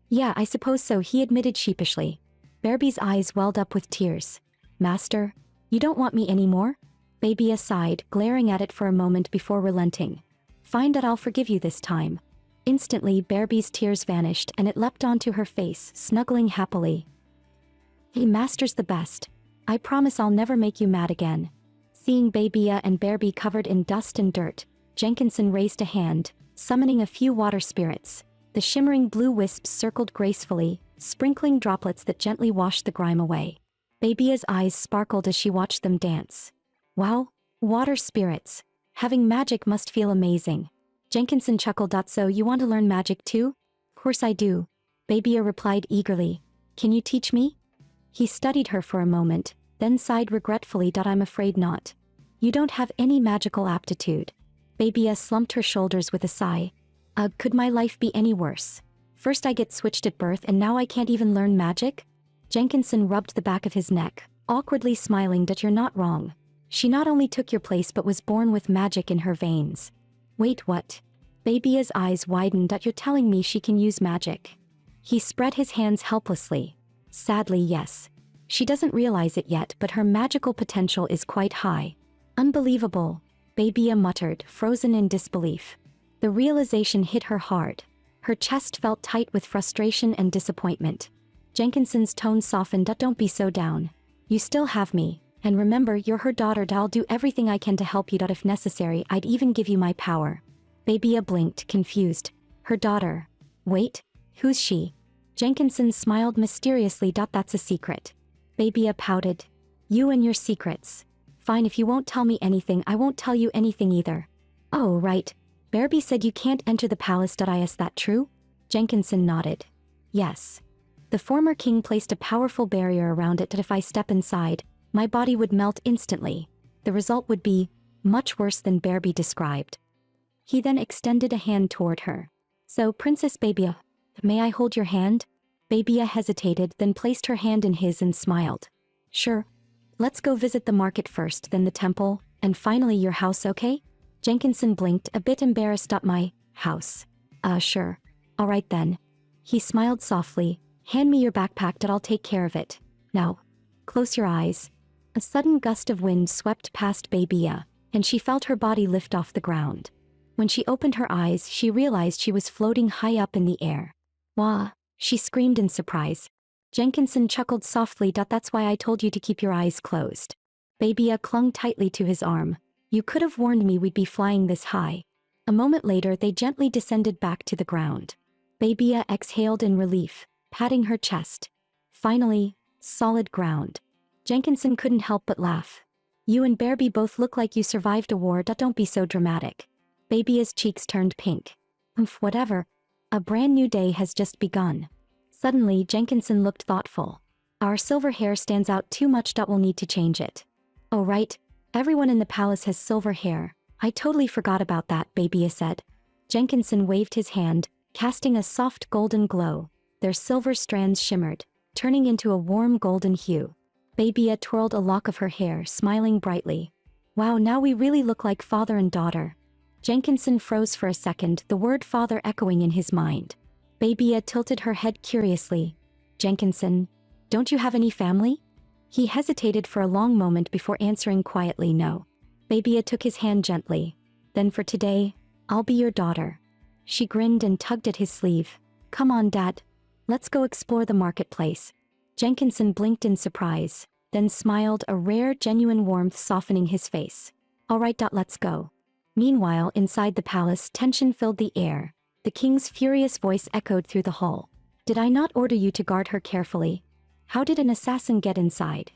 Yeah, I suppose so, he admitted sheepishly. Barbie's eyes welled up with tears. Master, you don't want me anymore? Babia sighed, glaring at it for a moment before relenting. Fine, that I'll forgive you this time. Instantly, Barbie's tears vanished and it leapt onto her face, snuggling happily. Hey, Master's the best. I promise I'll never make you mad again. Seeing Babia and Barbie covered in dust and dirt, Jenkinson raised a hand, summoning a few water spirits. The shimmering blue wisps circled gracefully, sprinkling droplets that gently washed the grime away. Babia's eyes sparkled as she watched them dance. Wow, water spirits. Having magic must feel amazing. Jenkinson chuckled. So you want to learn magic too? Of course I do. Babia replied eagerly. Can you teach me? He studied her for a moment, then sighed regretfully. I'm afraid not. You don't have any magical aptitude. Babia slumped her shoulders with a sigh. Could my life be any worse? First I get switched at birth and now I can't even learn magic? Jenkinson rubbed the back of his neck, awkwardly smiling. You're not wrong. She not only took your place but was born with magic in her veins. Wait, what? Babia's eyes widened. You're telling me she can use magic? He spread his hands helplessly. Sadly, yes. She doesn't realize it yet, but her magical potential is quite high. Unbelievable, Babia muttered, frozen in disbelief. The realization hit her hard. Her chest felt tight with frustration and disappointment. Jenkinson's tone softened. Don't be so down. You still have me, and remember, you're her daughter. I'll do everything I can to help you. If necessary, I'd even give you my power. Babia blinked, confused. Her daughter. Wait, who's she? Jenkinson smiled mysteriously. That's a secret. Babia pouted. You and your secrets. Fine, if you won't tell me anything, I won't tell you anything either. Oh, right. Barbie said you can't enter the palace. Is that true? Jenkinson nodded. Yes. The former king placed a powerful barrier around it. If I step inside, my body would melt instantly. The result would be much worse than Barbie described. He then extended a hand toward her. So, Princess Babia, may I hold your hand? Babia hesitated, then placed her hand in his and smiled. Sure. Let's go visit the market first, then the temple, and finally your house, okay? Jenkinson blinked, a bit embarrassed. My house. Sure. All right then. He smiled softly. Hand me your backpack. I'll take care of it. Now, close your eyes. A sudden gust of wind swept past Babia, and she felt her body lift off the ground. When she opened her eyes, she realized she was floating high up in the air. Wah! She screamed in surprise. Jenkinson chuckled softly. That's why I told you to keep your eyes closed. Babia clung tightly to his arm. You could have warned me we'd be flying this high. A moment later, they gently descended back to the ground. Babia exhaled in relief, patting her chest. Finally, solid ground. Jenkinson couldn't help but laugh. You and Barbie both look like you survived a war. Don't be so dramatic. Babia's cheeks turned pink. Whatever. A brand new day has just begun. Suddenly, Jenkinson looked thoughtful. Our silver hair stands out too much. We'll need to change it. Oh right. Everyone in the palace has silver hair. I totally forgot about that, Babia said. Jenkinson waved his hand, casting a soft golden glow. Their silver strands shimmered, turning into a warm golden hue. Babia twirled a lock of her hair, smiling brightly. Wow, now we really look like father and daughter. Jenkinson froze for a second, the word father echoing in his mind. Babia tilted her head curiously. Jenkinson, don't you have any family? He hesitated for a long moment before answering quietly no. Babia took his hand gently. Then for today, I'll be your daughter. She grinned and tugged at his sleeve. Come on, Dad. Let's go explore the marketplace. Jenkinson blinked in surprise, then smiled, a rare, genuine warmth softening his face. All right, let's go. Meanwhile, inside the palace, tension filled the air. The king's furious voice echoed through the hall. Did I not order you to guard her carefully? How did an assassin get inside?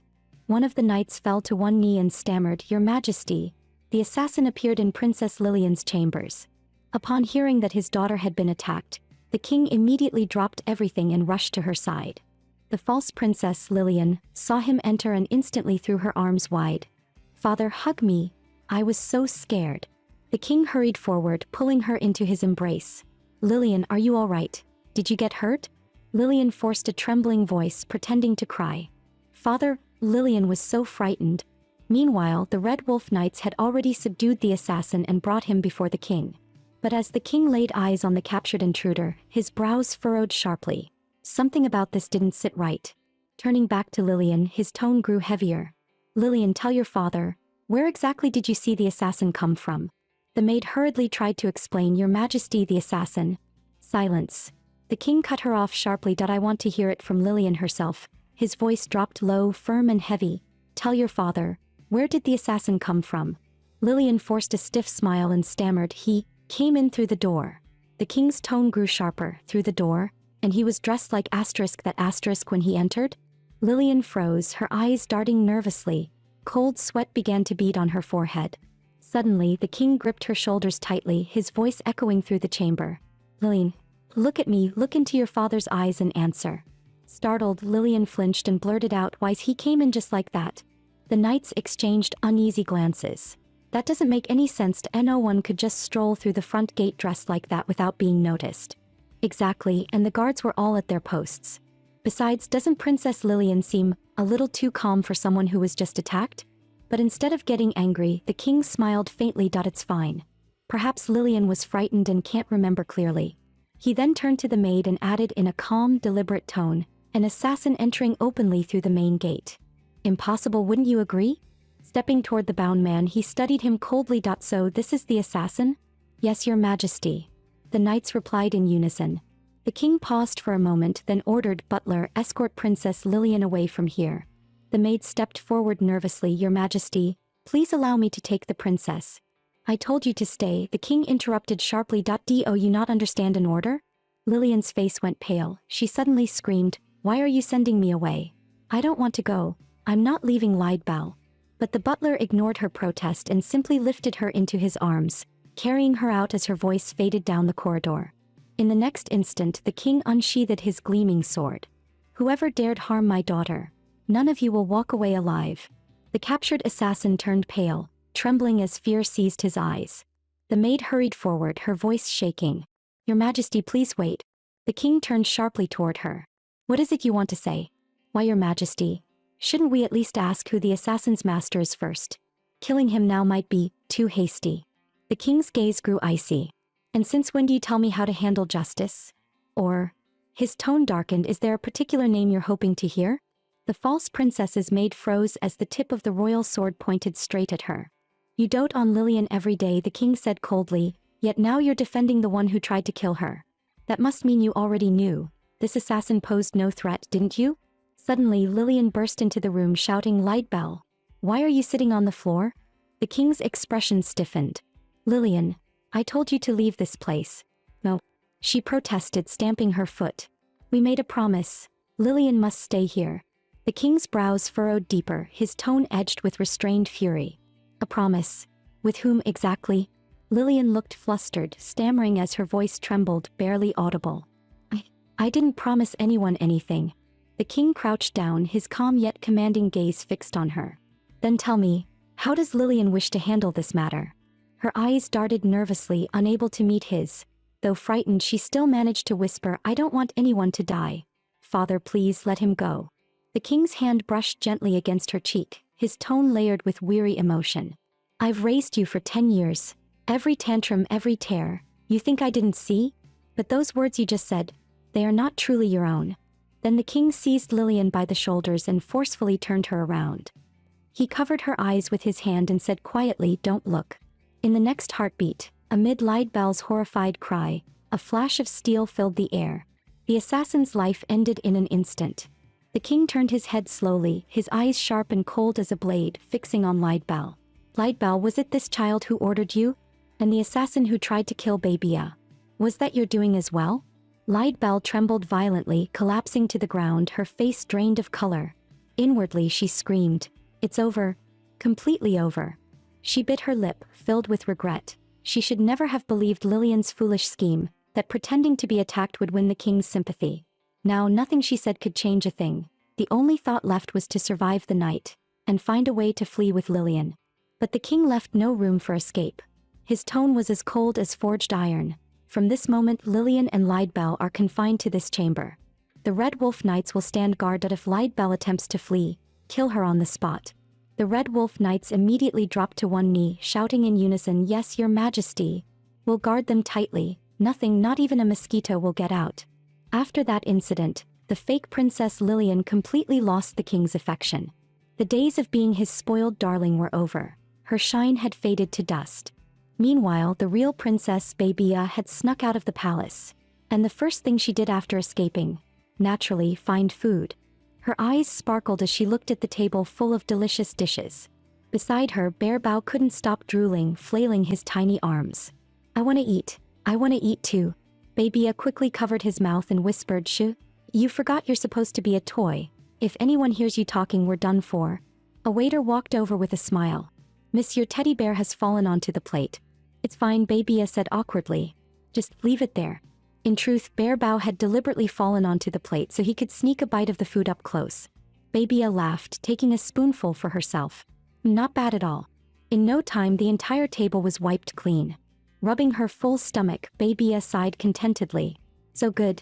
One of the knights fell to one knee and stammered, Your Majesty. The assassin appeared in Princess Lillian's chambers. Upon hearing that his daughter had been attacked, the king immediately dropped everything and rushed to her side. The false princess Lillian saw him enter and instantly threw her arms wide. "Father, hug me. I was so scared." The king hurried forward, pulling her into his embrace. "Lillian, are you all right? Did you get hurt?" Lillian forced a trembling voice, pretending to cry. "Father," Lillian was so frightened. Meanwhile, the Red Wolf Knights had already subdued the assassin and brought him before the king. But as the king laid eyes on the captured intruder, his brows furrowed sharply. Something about this didn't sit right. Turning back to Lillian, his tone grew heavier. "Lillian, tell your father, where exactly did you see the assassin come from?" The maid hurriedly tried to explain. "Your Majesty, the assassin." "Silence." The king cut her off sharply. "I want to hear it from Lillian herself." His voice dropped low, firm and heavy. "Tell your father, where did the assassin come from?" Lillian forced a stiff smile and stammered, "He came in through the door." The king's tone grew sharper. "Through the door? And he was dressed like that asterisk when he entered?" Lillian froze, her eyes darting nervously. Cold sweat began to bead on her forehead. Suddenly, the king gripped her shoulders tightly, his voice echoing through the chamber. "Lillian, look at me, look into your father's eyes and answer." Startled, Lillian flinched and blurted out, "Why, he came in just like that." The knights exchanged uneasy glances. "That doesn't make any sense. No one could just stroll through the front gate dressed like that without being noticed." "Exactly, and the guards were all at their posts. Besides, doesn't Princess Lillian seem a little too calm for someone who was just attacked?" But instead of getting angry, the king smiled faintly. "It's fine. Perhaps Lillian was frightened and can't remember clearly." He then turned to the maid and added in a calm, deliberate tone, "An assassin entering openly through the main gate. Impossible, wouldn't you agree?" Stepping toward the bound man, he studied him coldly. "So this is the assassin?" "Yes, your Majesty." The knights replied in unison. The king paused for a moment, then ordered, "Butler, escort Princess Lillian away from here." The maid stepped forward nervously. "Your Majesty, please allow me to take the princess." "I told you to stay," the king interrupted sharply. "Do you not understand an order?" Lillian's face went pale. She suddenly screamed, "Why are you sending me away? I don't want to go. I'm not leaving Lidbal." But the butler ignored her protest and simply lifted her into his arms, carrying her out as her voice faded down the corridor. In the next instant, the king unsheathed his gleaming sword. "Whoever dared harm my daughter, none of you will walk away alive." The captured assassin turned pale, trembling as fear seized his eyes. The maid hurried forward, her voice shaking. "Your Majesty, please wait." The king turned sharply toward her. "What is it you want to say?" "Why, Your Majesty, shouldn't we at least ask who the assassin's master is first? Killing him now might be too hasty." The king's gaze grew icy. "And since when do you tell me how to handle justice? Or..." His tone darkened. "Is there a particular name you're hoping to hear?" The false princess's maid froze as the tip of the royal sword pointed straight at her. "You dote on Lillian every day," the king said coldly, "yet now you're defending the one who tried to kill her. That must mean you already knew. This assassin posed no threat, didn't you?" Suddenly, Lillian burst into the room shouting, "Lightbell, why are you sitting on the floor?" The king's expression stiffened. "Lillian, I told you to leave this place." "No," she protested, stamping her foot. "We made a promise. Lillian must stay here." The king's brows furrowed deeper, his tone edged with restrained fury. "A promise? With whom exactly?" Lillian looked flustered, stammering as her voice trembled, barely audible. I didn't promise anyone anything." The king crouched down, his calm yet commanding gaze fixed on her. "Then tell me, how does Lillian wish to handle this matter?" Her eyes darted nervously, unable to meet his. Though frightened, she still managed to whisper, "I don't want anyone to die. Father, please let him go." The king's hand brushed gently against her cheek, his tone layered with weary emotion. "I've raised you for 10 years. Every tantrum, every tear. You think I didn't see? But those words you just said, they are not truly your own." Then the king seized Lillian by the shoulders and forcefully turned her around. He covered her eyes with his hand and said quietly, "Don't look." In the next heartbeat, amid Lightbell's horrified cry, a flash of steel filled the air. The assassin's life ended in an instant. The king turned his head slowly, his eyes sharp and cold as a blade, fixing on Lightbell. "Lightbell, was it this child who ordered you? And the assassin who tried to kill Babia? Was that your doing as well?" Lightbell trembled violently, collapsing to the ground, her face drained of color. Inwardly she screamed, "It's over. Completely over." She bit her lip, filled with regret. She should never have believed Lillian's foolish scheme, that pretending to be attacked would win the king's sympathy. Now nothing she said could change a thing. The only thought left was to survive the night, and find a way to flee with Lillian. But the king left no room for escape. His tone was as cold as forged iron. From this moment Lillian and Liedbell are confined to this chamber. The Red Wolf Knights will stand guard that if Liedbell attempts to flee, kill her on the spot. The Red Wolf Knights immediately drop to one knee, shouting in unison, "Yes, your majesty." We'll guard them tightly, nothing, not even a mosquito, will get out. After that incident, the fake Princess Lillian completely lost the king's affection. The days of being his spoiled darling were over. Her shine had faded to dust. Meanwhile, the real Princess Babia had snuck out of the palace. And the first thing she did after escaping, naturally, find food. Her eyes sparkled as she looked at the table full of delicious dishes. Beside her, Bear Bao couldn't stop drooling, flailing his tiny arms. "I want to eat too." Babia quickly covered his mouth and whispered, "Shh, you forgot you're supposed to be a toy. If anyone hears you talking, we're done for." A waiter walked over with a smile. "Monsieur Teddy Bear has fallen onto the plate." "It's fine," Babia said awkwardly. "Just leave it there." In truth, Bear Bao had deliberately fallen onto the plate so he could sneak a bite of the food up close. Babia laughed, taking a spoonful for herself. Not bad at all. In no time the entire table was wiped clean. Rubbing her full stomach, Babia sighed contentedly. So good.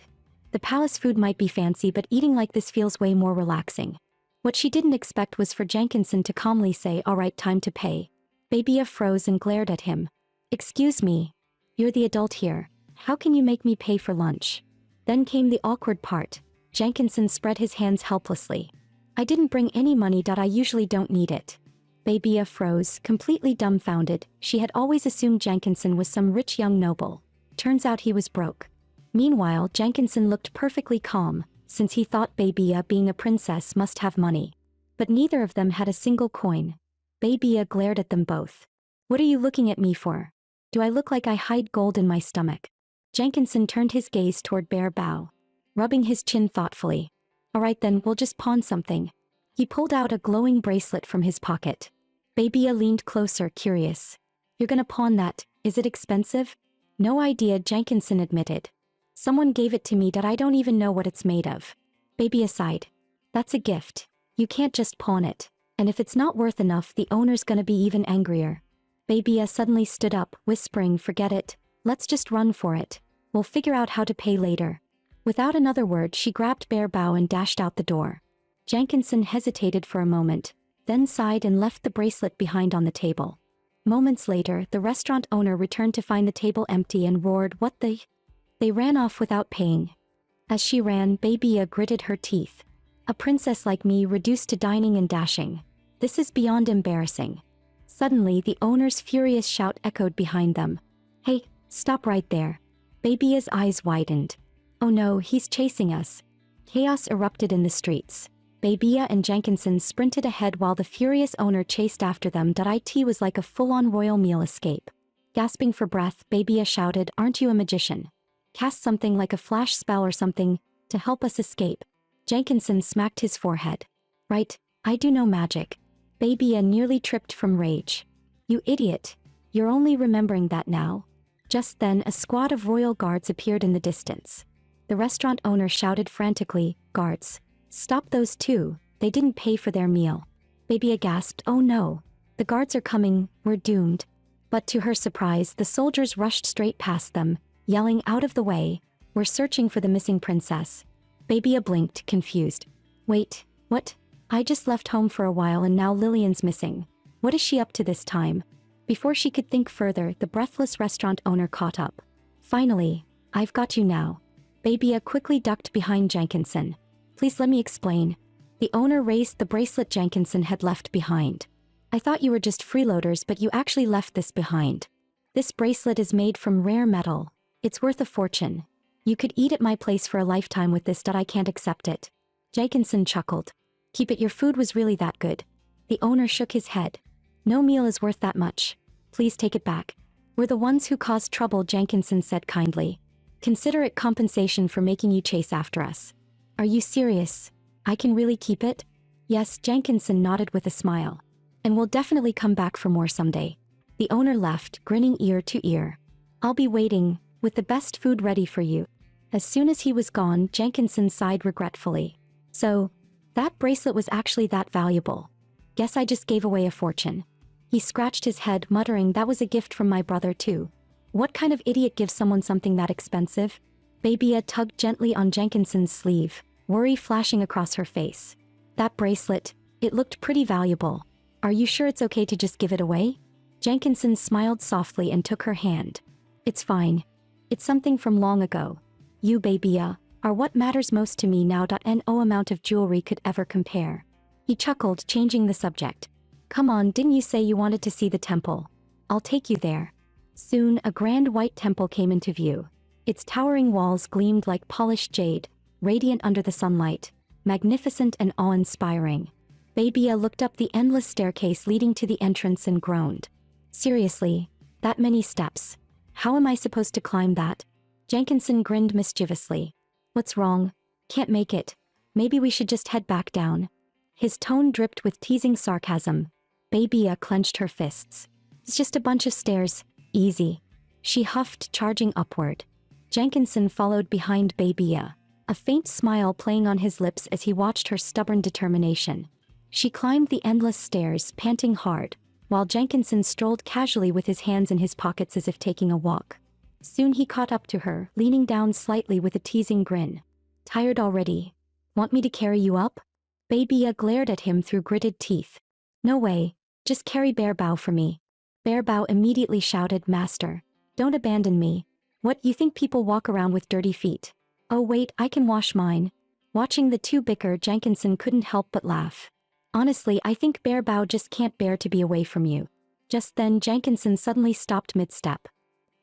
The palace food might be fancy, but eating like this feels way more relaxing. What she didn't expect was for Jenkinson to calmly say, "All right, time to pay." Babia froze and glared at him. "Excuse me. You're the adult here. How can you make me pay for lunch?" Then came the awkward part. Jenkinson spread his hands helplessly. "I didn't bring any money. I usually don't need it." Babia froze, completely dumbfounded. She had always assumed Jenkinson was some rich young noble. Turns out he was broke. Meanwhile, Jenkinson looked perfectly calm, since he thought Babia, being a princess, must have money. But neither of them had a single coin. Babia glared at them both. "What are you looking at me for? Do I look like I hide gold in my stomach?" Jenkinson turned his gaze toward Bear Bao, rubbing his chin thoughtfully. "All right then, we'll just pawn something." He pulled out a glowing bracelet from his pocket. Babia leaned closer, curious. "You're gonna pawn that? Is it expensive?" "No idea," Jenkinson admitted. "Someone gave it to me. I don't even know what it's made of." Babia sighed. "That's a gift. You can't just pawn it. And if it's not worth enough, the owner's gonna be even angrier." Babia suddenly stood up, whispering, "Forget it. Let's just run for it. We'll figure out how to pay later." Without another word, she grabbed Bear Bao and dashed out the door. Jenkinson hesitated for a moment, then sighed and left the bracelet behind on the table. Moments later, the restaurant owner returned to find the table empty and roared, "What the?" They ran off without paying. As she ran, Babia gritted her teeth. "A princess like me reduced to dining and dashing. This is beyond embarrassing." Suddenly, the owner's furious shout echoed behind them. "Hey, stop right there." Babia's eyes widened. "Oh no, he's chasing us." Chaos erupted in the streets. Babia and Jenkinson sprinted ahead while the furious owner chased after them. It was like a full-on royal meal escape. Gasping for breath, Babia shouted, "Aren't you a magician? Cast something like a flash spell or something to help us escape." Jenkinson smacked his forehead. "Right, I do no magic." Babia nearly tripped from rage. "You idiot. You're only remembering that now." Just then, a squad of royal guards appeared in the distance. The restaurant owner shouted frantically, "Guards, stop those two, they didn't pay for their meal." Babia gasped, "Oh no. The guards are coming, we're doomed." But to her surprise, the soldiers rushed straight past them, yelling, "Out of the way, we're searching for the missing princess." Babia blinked, confused. "Wait, what? I just left home for a while and now Lillian's missing. What is she up to this time?" Before she could think further, the breathless restaurant owner caught up. "Finally, I've got you now." Babia quickly ducked behind Jenkinson. "Please let me explain." The owner raised the bracelet Jenkinson had left behind. "I thought you were just freeloaders, but you actually left this behind. This bracelet is made from rare metal. It's worth a fortune. You could eat at my place for a lifetime with this. I can't accept it." Jenkinson chuckled. "Keep it, your food was really that good." The owner shook his head. "No meal is worth that much. Please take it back." "We're the ones who caused trouble," Jenkinson said kindly. "Consider it compensation for making you chase after us." "Are you serious? I can really keep it?" "Yes," Jenkinson nodded with a smile. "And we'll definitely come back for more someday." The owner left, grinning ear to ear. I'll be waiting, with the best food ready for you. As soon as he was gone, Jenkinson sighed regretfully. So, that bracelet was actually that valuable. Guess I just gave away a fortune. He scratched his head, muttering that was a gift from my brother too. What kind of idiot gives someone something that expensive? Babia tugged gently on Jenkinson's sleeve, worry flashing across her face. That bracelet, it looked pretty valuable. Are you sure it's okay to just give it away? Jenkinson smiled softly and took her hand. It's fine. It's something from long ago. You, Babia, are what matters most to me now. No amount of jewelry could ever compare. He chuckled, changing the subject. Come on, didn't you say you wanted to see the temple? I'll take you there. Soon, a grand white temple came into view. Its towering walls gleamed like polished jade, radiant under the sunlight, magnificent and awe-inspiring. Babia looked up the endless staircase leading to the entrance and groaned. Seriously, that many steps. How am I supposed to climb that? Jenkinson grinned mischievously. What's wrong? Can't make it. Maybe we should just head back down. His tone dripped with teasing sarcasm. Babia clenched her fists. It's just a bunch of stairs. Easy. She huffed, charging upward. Jenkinson followed behind Babia, a faint smile playing on his lips as he watched her stubborn determination. She climbed the endless stairs, panting hard, while Jenkinson strolled casually with his hands in his pockets as if taking a walk. Soon he caught up to her, leaning down slightly with a teasing grin. Tired already? Want me to carry you up? Babia glared at him through gritted teeth. No way, just carry Bear Bow for me. Bear Bow immediately shouted, Master, don't abandon me. What, you think people walk around with dirty feet? Oh wait, I can wash mine. Watching the two bicker, Jenkinson couldn't help but laugh. Honestly, I think Bear Bow just can't bear to be away from you. Just then, Jenkinson suddenly stopped mid-step.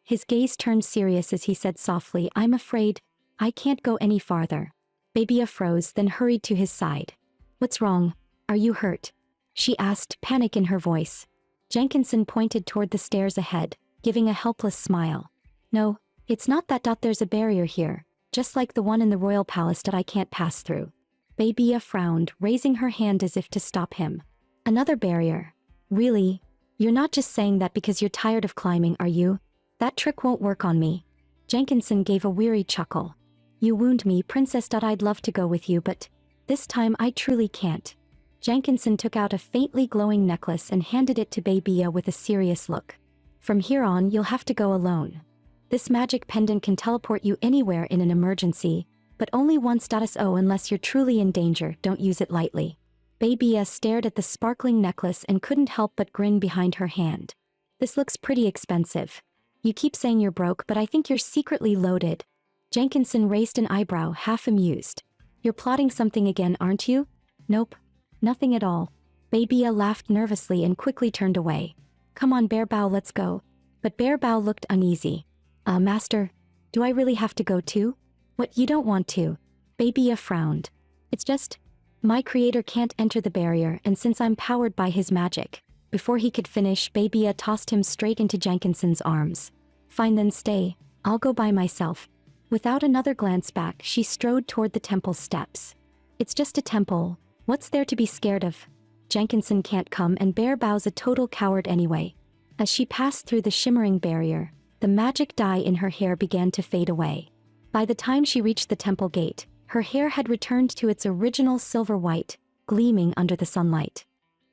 His gaze turned serious as he said softly, I'm afraid I can't go any farther. Babia froze, then hurried to his side. What's wrong? Are you hurt? She asked, panic in her voice. Jenkinson pointed toward the stairs ahead, giving a helpless smile. No, it's not that. There's a barrier here, just like the one in the royal palace that I can't pass through. Babia frowned, raising her hand as if to stop him. Another barrier? Really? You're not just saying that because you're tired of climbing, are you? That trick won't work on me. Jenkinson gave a weary chuckle. You wound me, Princess. I'd love to go with you, but this time I truly can't. Jenkinson took out a faintly glowing necklace and handed it to Babia with a serious look. From here on, you'll have to go alone. This magic pendant can teleport you anywhere in an emergency, but only once. So unless you're truly in danger, don't use it lightly. Babia stared at the sparkling necklace and couldn't help but grin behind her hand. This looks pretty expensive. You keep saying you're broke, but I think you're secretly loaded. Jenkinson raised an eyebrow, half amused. You're plotting something again, aren't you? Nope. Nothing at all. Babia laughed nervously and quickly turned away. Come on, Bear Bow, let's go. But Bear Bow looked uneasy. Master, do I really have to go too? What, you don't want to? Babia frowned. It's just, my creator can't enter the barrier, and since I'm powered by his magic. Before he could finish, Babia tossed him straight into Jenkinson's arms. Fine then, stay. I'll go by myself. Without another glance back, she strode toward the temple steps. It's just a temple. What's there to be scared of? Jenkinson can't come, and Bear Bow's a total coward anyway. As she passed through the shimmering barrier, the magic dye in her hair began to fade away. By the time she reached the temple gate, her hair had returned to its original silver white, gleaming under the sunlight.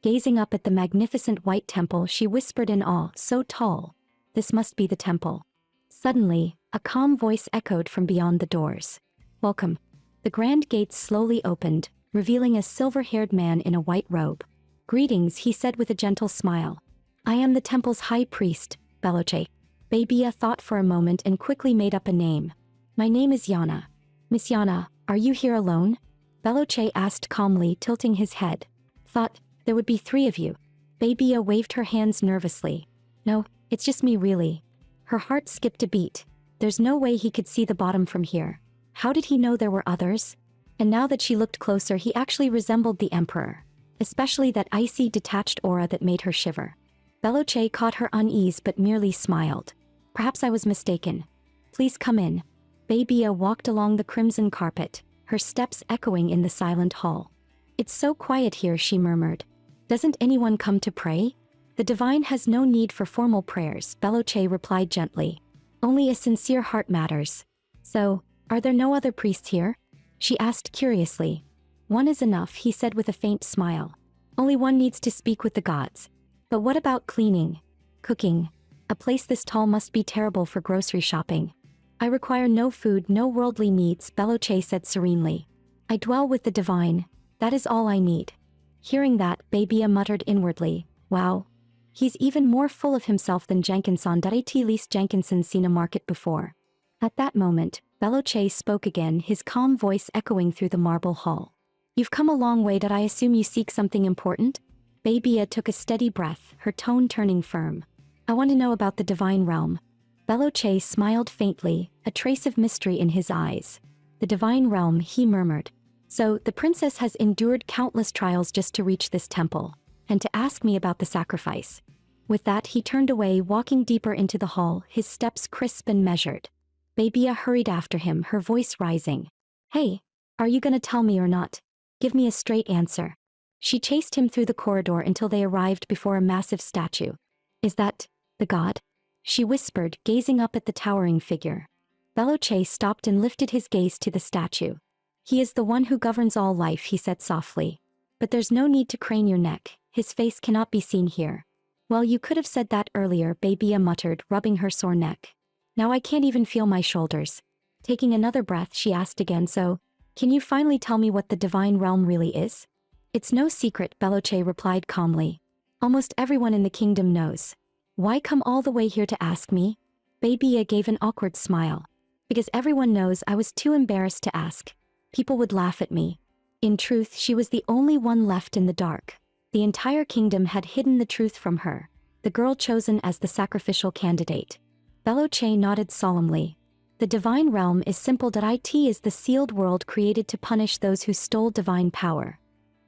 Gazing up at the magnificent white temple, she whispered in awe, so tall. This must be the temple. Suddenly, a calm voice echoed from beyond the doors. Welcome. The grand gates slowly opened, revealing a silver-haired man in a white robe. Greetings, he said with a gentle smile. I am the temple's high priest, Beloche. Babia thought for a moment and quickly made up a name. My name is Yana. Miss Yana, are you here alone? Beloche asked calmly, tilting his head. Thought there would be 3 of you. Babia waved her hands nervously. No, it's just me really. Her heart skipped a beat. There's no way he could see the bottom from here. How did he know there were others? And now that she looked closer, he actually resembled the Emperor. Especially that icy, detached aura that made her shiver. Beloche caught her unease but merely smiled. Perhaps I was mistaken. Please come in. Babia walked along the crimson carpet, her steps echoing in the silent hall. It's so quiet here, she murmured. Doesn't anyone come to pray? The divine has no need for formal prayers, Beloche replied gently. Only a sincere heart matters. So, are there no other priests here? She asked curiously. One is enough, he said with a faint smile. Only one needs to speak with the gods. But what about cleaning? Cooking? A place this tall must be terrible for grocery shopping. I require no food, no worldly needs, Beloche said serenely. I dwell with the divine. That is all I need. Hearing that, Babia muttered inwardly, wow. He's even more full of himself than Jenkinson. At least Jenkinson's seen a market before. At that moment, Beloche spoke again, his calm voice echoing through the marble hall. You've come a long way. Did I assume you seek something important? Babia took a steady breath, her tone turning firm. I want to know about the divine realm. Beloche smiled faintly, a trace of mystery in his eyes. The divine realm, he murmured. So, the princess has endured countless trials just to reach this temple, and to ask me about the sacrifice. With that, he turned away, walking deeper into the hall, his steps crisp and measured. Babia hurried after him, her voice rising. Hey, are you gonna tell me or not? Give me a straight answer. She chased him through the corridor until they arrived before a massive statue. Is that the god? She whispered, gazing up at the towering figure. Beloche stopped and lifted his gaze to the statue. He is the one who governs all life, he said softly. But there's no need to crane your neck, his face cannot be seen here. Well, you could have said that earlier, Babia muttered, rubbing her sore neck. Now I can't even feel my shoulders. Taking another breath, she asked again, so, can you finally tell me what the divine realm really is? It's no secret, Beloche replied calmly. Almost everyone in the kingdom knows. Why come all the way here to ask me? Babia gave an awkward smile. Because everyone knows I was too embarrassed to ask. People would laugh at me. In truth, she was the only one left in the dark. The entire kingdom had hidden the truth from her, the girl chosen as the sacrificial candidate. Beloche nodded solemnly. The divine realm is simple. It is the sealed world created to punish those who stole divine power.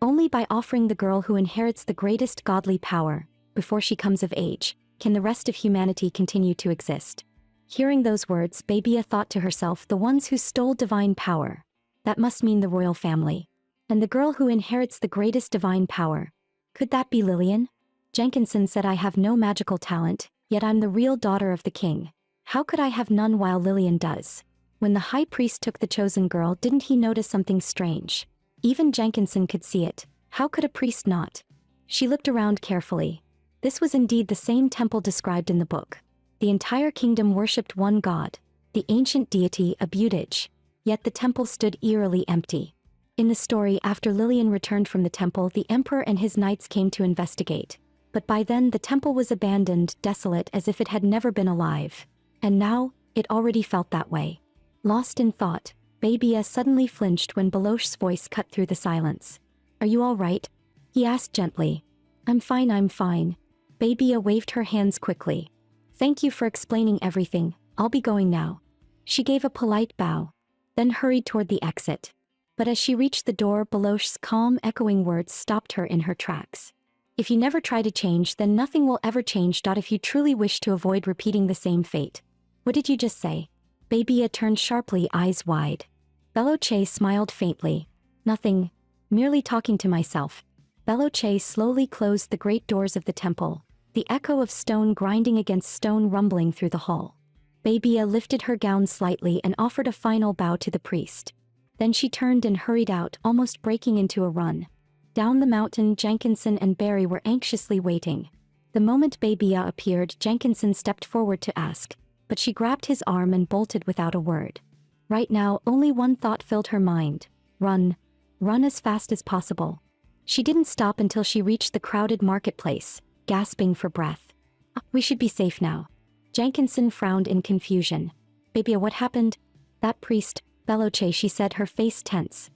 Only by offering the girl who inherits the greatest godly power, before she comes of age, can the rest of humanity continue to exist. Hearing those words, Babia thought to herself, the ones who stole divine power. That must mean the royal family. And the girl who inherits the greatest divine power. Could that be Lillian? Jenkinson said I have no magical talent, yet I'm the real daughter of the king. How could I have none while Lillian does? When the high priest took the chosen girl, didn't he notice something strange? Even Jenkinson could see it. How could a priest not? She looked around carefully. This was indeed the same temple described in the book. The entire kingdom worshipped one god, the ancient deity Abutage. Yet the temple stood eerily empty. In the story, after Lillian returned from the temple, the emperor and his knights came to investigate. But by then the temple was abandoned, desolate, as if it had never been alive. And now, it already felt that way. Lost in thought, Babia suddenly flinched when Beloche's voice cut through the silence. Are you all right? He asked gently. I'm fine, I'm fine. Babia waved her hands quickly. Thank you for explaining everything, I'll be going now. She gave a polite bow, then hurried toward the exit. But as she reached the door, Beloche's calm, echoing words stopped her in her tracks. If you never try to change, then nothing will ever change. If you truly wish to avoid repeating the same fate. What did you just say? Babia turned sharply, eyes wide. Beloche smiled faintly. Nothing. Merely talking to myself. Beloche slowly closed the great doors of the temple, the echo of stone grinding against stone rumbling through the hall. Babia lifted her gown slightly and offered a final bow to the priest. Then she turned and hurried out, almost breaking into a run. Down the mountain, Jenkinson and Barry were anxiously waiting. The moment Babia appeared, Jenkinson stepped forward to ask, but she grabbed his arm and bolted without a word. Right now, only one thought filled her mind. Run. Run as fast as possible. She didn't stop until she reached the crowded marketplace, gasping for breath. We should be safe now. Jenkinson frowned in confusion. Babia, what happened? That priest, Beloche, she said, her face tense.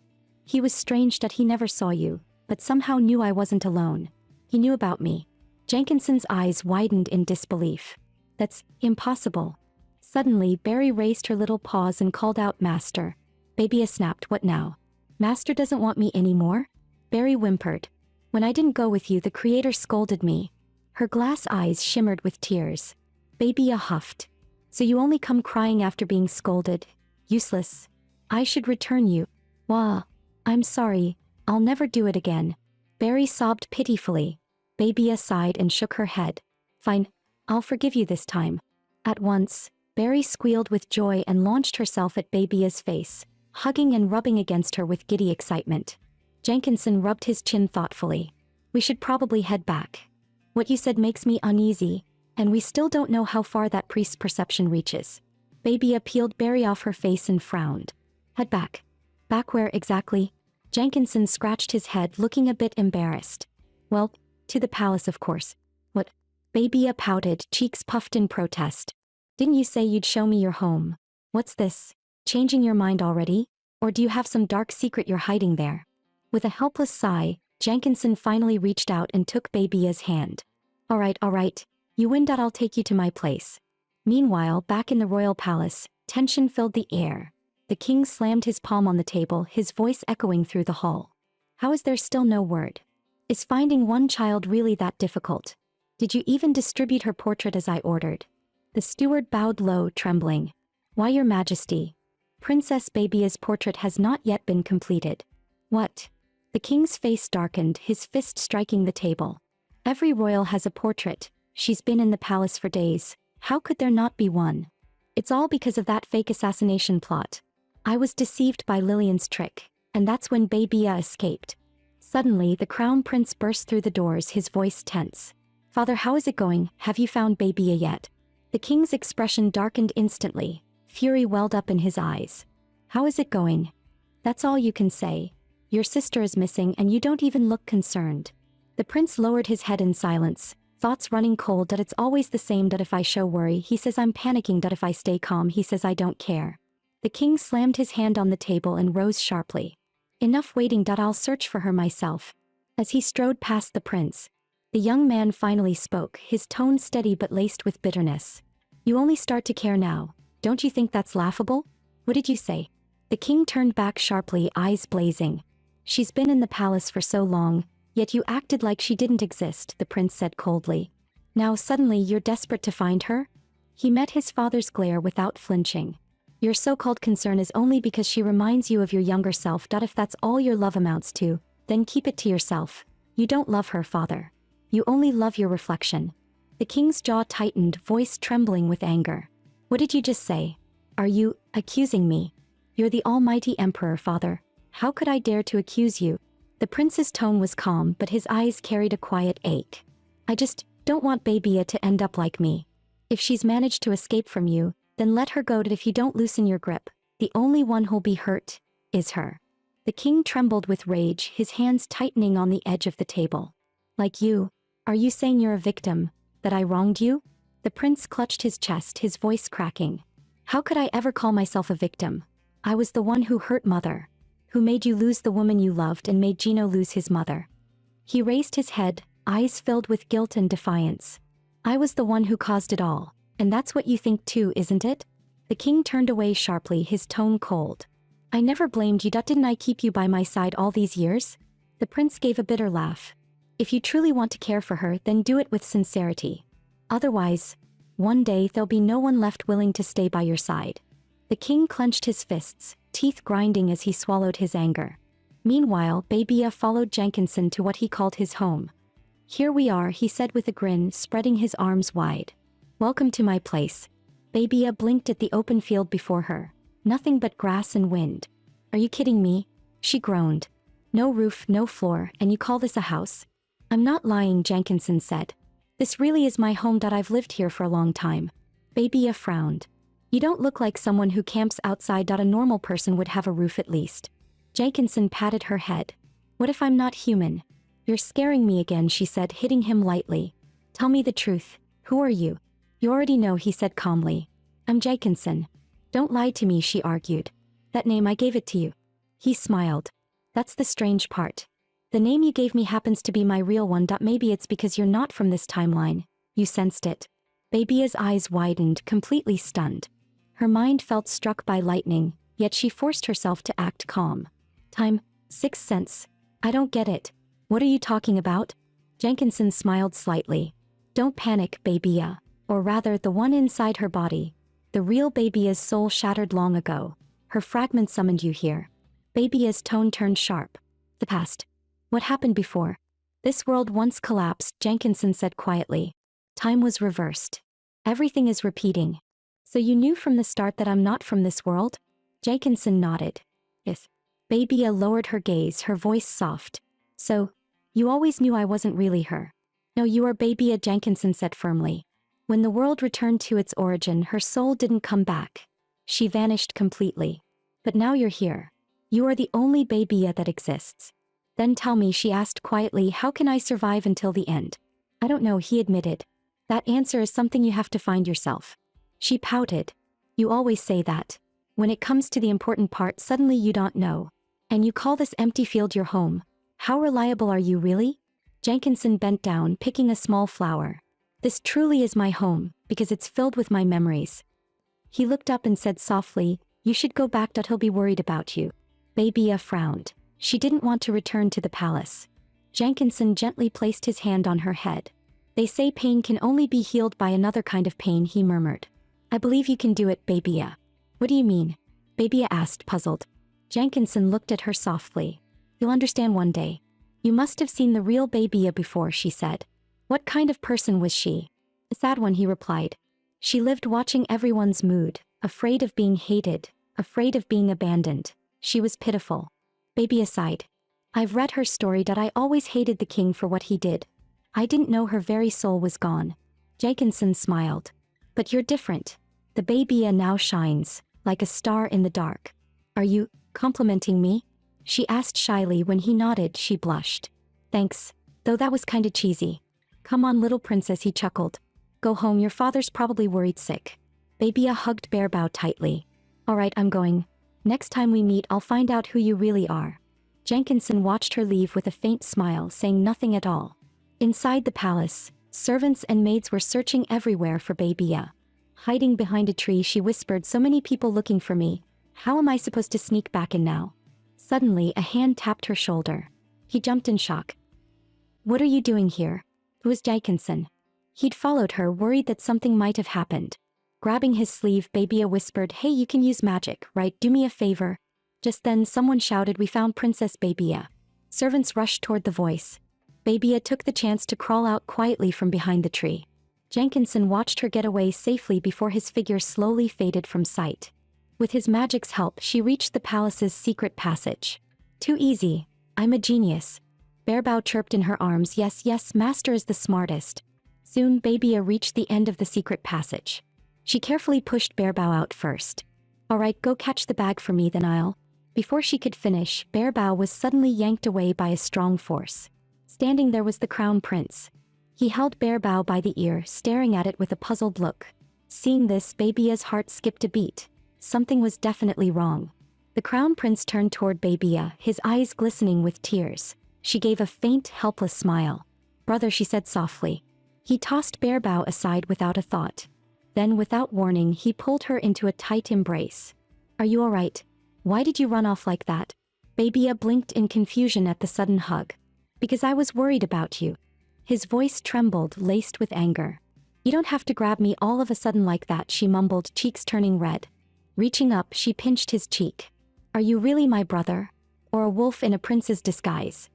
He was strange that he never saw you, but somehow knew I wasn't alone. He knew about me. Jenkinson's eyes widened in disbelief. That's impossible. Suddenly, Barry raised her little paws and called out, Master. Babia snapped, what now? Master doesn't want me anymore? Barry whimpered. When I didn't go with you, the creator scolded me. Her glass eyes shimmered with tears. Babia huffed. So you only come crying after being scolded? Useless. I should return you. Wah. I'm sorry. I'll never do it again. Barry sobbed pitifully. Babia sighed and shook her head. Fine, I'll forgive you this time. At once, Barry squealed with joy and launched herself at Babia's face, hugging and rubbing against her with giddy excitement. Jenkinson rubbed his chin thoughtfully. We should probably head back. What you said makes me uneasy, and we still don't know how far that priest's perception reaches. Babia peeled Barry off her face and frowned. Head back. Back where exactly? Jenkinson scratched his head, looking a bit embarrassed. Well, to the palace, of course. What? Babia pouted, cheeks puffed in protest. Didn't you say you'd show me your home? What's this? Changing your mind already? Or do you have some dark secret you're hiding there? With a helpless sigh, Jenkinson finally reached out and took Babia's hand. All right. You win that I'll take you to my place. Meanwhile, back in the royal palace, tension filled the air. The king slammed his palm on the table, his voice echoing through the hall. How is there still no word? Is finding one child really that difficult? Did you even distribute her portrait as I ordered? The steward bowed low, trembling. Why, your majesty? Princess Babia's portrait has not yet been completed. What? The king's face darkened, his fist striking the table. Every royal has a portrait. She's been in the palace for days. How could there not be one? It's all because of that fake assassination plot. I was deceived by Lillian's trick, and that's when Babia escaped. Suddenly, the crown prince burst through the doors, his voice tense. Father, how is it going? Have you found Babia yet? The king's expression darkened instantly. Fury welled up in his eyes. How is it going? That's all you can say. Your sister is missing and you don't even look concerned. The prince lowered his head in silence, thoughts running cold. That it's always the same. That if I show worry, he says I'm panicking. That if I stay calm, he says I don't care. The king slammed his hand on the table and rose sharply. Enough waiting. I'll search for her myself. As he strode past the prince, the young man finally spoke, his tone steady but laced with bitterness. You only start to care now. Don't you think that's laughable? What did you say? The king turned back sharply, eyes blazing. She's been in the palace for so long, yet you acted like she didn't exist, the prince said coldly. Now suddenly you're desperate to find her? He met his father's glare without flinching. Your so-called concern is only because she reminds you of your younger self. If that's all your love amounts to, then keep it to yourself. You don't love her, father. You only love your reflection. The king's jaw tightened, voice trembling with anger. What did you just say? Are you accusing me? You're the almighty emperor, father. How could I dare to accuse you? The prince's tone was calm, but his eyes carried a quiet ache. I just don't want Babia to end up like me. If she's managed to escape from you, then let her go. If you don't loosen your grip, the only one who'll be hurt is her. The king trembled with rage, his hands tightening on the edge of the table. Like you? Are you saying you're a victim? That I wronged you? The prince clutched his chest, his voice cracking. How could I ever call myself a victim? I was the one who hurt Mother. Who made you lose the woman you loved and made Gino lose his mother. He raised his head, eyes filled with guilt and defiance. I was the one who caused it all, and that's what you think too, isn't it? The king turned away sharply, his tone cold. I never blamed you. Didn't I keep you by my side all these years? The prince gave a bitter laugh. If you truly want to care for her, then do it with sincerity. Otherwise, one day there'll be no one left willing to stay by your side. The king clenched his fists, teeth grinding as he swallowed his anger. Meanwhile, Babia followed Jenkinson to what he called his home. Here we are, he said with a grin, spreading his arms wide. Welcome to my place. Babia blinked at the open field before her. Nothing but grass and wind. Are you kidding me? She groaned. No roof, no floor, and you call this a house? I'm not lying, Jenkinson said. This really is my home. I've lived here for a long time. Babia frowned. You don't look like someone who camps outside. A normal person would have a roof at least. Jenkinson patted her head. What if I'm not human? You're scaring me again, she said, hitting him lightly. Tell me the truth. Who are you? You already know, he said calmly. I'm Jenkinson. Don't lie to me, she argued. That name, I gave it to you. He smiled. That's the strange part. The name you gave me happens to be my real one. Maybe it's because you're not from this timeline. You sensed it. Babia's eyes widened, completely stunned. Her mind felt struck by lightning, yet she forced herself to act calm. Time, sixth sense. I don't get it. What are you talking about? Jenkinson smiled slightly. Don't panic, Babia. Or rather, the one inside her body. The real Babia's soul shattered long ago. Her fragment summoned you here. Babia's tone turned sharp. The past. What happened before? This world once collapsed, Jenkinson said quietly. Time was reversed. Everything is repeating. So you knew from the start that I'm not from this world? Jenkinson nodded. Yes. Babia lowered her gaze, her voice soft. So, you always knew I wasn't really her. No, you are Babia, Jenkinson said firmly. When the world returned to its origin, her soul didn't come back. She vanished completely. But now you're here. You are the only Babia that exists. Then tell me, she asked quietly, how can I survive until the end? I don't know, he admitted. That answer is something you have to find yourself. She pouted. You always say that. When it comes to the important part, suddenly you don't know. And you call this empty field your home. How reliable are you really? Jenkinson bent down, picking a small flower. This truly is my home, because it's filled with my memories. He looked up and said softly, you should go back, he'll be worried about you. Babia frowned. She didn't want to return to the palace. Jenkinson gently placed his hand on her head. They say pain can only be healed by another kind of pain, he murmured. I believe you can do it, Babia. What do you mean? Babia asked, puzzled. Jenkinson looked at her softly. You'll understand one day. You must have seen the real Babia before, she said. What kind of person was she? A sad one, he replied. She lived watching everyone's mood, afraid of being hated, afraid of being abandoned. She was pitiful. Babia sighed. I've read her story that I always hated the king for what he did. I didn't know her very soul was gone. Jenkinson smiled. But you're different. The Babia now shines, like a star in the dark. Are you complimenting me? She asked shyly. When he nodded, she blushed. Thanks, though that was kinda cheesy. Come on, little princess, he chuckled. Go home, your father's probably worried sick. Babia hugged Bearbao tightly. Alright, I'm going. Next time we meet, I'll find out who you really are. Jenkinson watched her leave with a faint smile, saying nothing at all. Inside the palace, servants and maids were searching everywhere for Babia. Hiding behind a tree, she whispered, so many people looking for me. How am I supposed to sneak back in now? Suddenly, a hand tapped her shoulder. He jumped in shock. What are you doing here? It was Jenkinson. He'd followed her, worried that something might have happened. Grabbing his sleeve, Babia whispered, hey, you can use magic, right? Do me a favor. Just then, someone shouted, we found Princess Babia. Servants rushed toward the voice. Babia took the chance to crawl out quietly from behind the tree. Jenkinson watched her get away safely before his figure slowly faded from sight. With his magic's help, she reached the palace's secret passage. Too easy. I'm a genius. Bearbao chirped in her arms. Yes, yes, master is the smartest. Soon, Babia reached the end of the secret passage. She carefully pushed Bearbao out first. Alright, go catch the bag for me, then I'll. Before she could finish, Bearbao was suddenly yanked away by a strong force. Standing there was the crown prince. He held Bearbao by the ear, staring at it with a puzzled look. Seeing this, Babia's heart skipped a beat. Something was definitely wrong. The crown prince turned toward Babia, his eyes glistening with tears. She gave a faint, helpless smile. Brother, she said softly. He tossed Bearbao aside without a thought. Then, without warning, he pulled her into a tight embrace. Are you alright? Why did you run off like that? Babia blinked in confusion at the sudden hug. Because I was worried about you. His voice trembled, laced with anger. You don't have to grab me all of a sudden like that, she mumbled, cheeks turning red. Reaching up, she pinched his cheek. Are you really my brother? Or a wolf in a prince's disguise?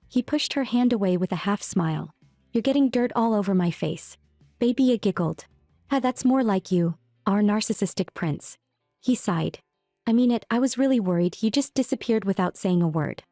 He pushed her hand away with a half-smile. You're getting dirt all over my face. Babia giggled. That's more like you, our narcissistic prince. He sighed. I mean it, I was really worried, you just disappeared without saying a word.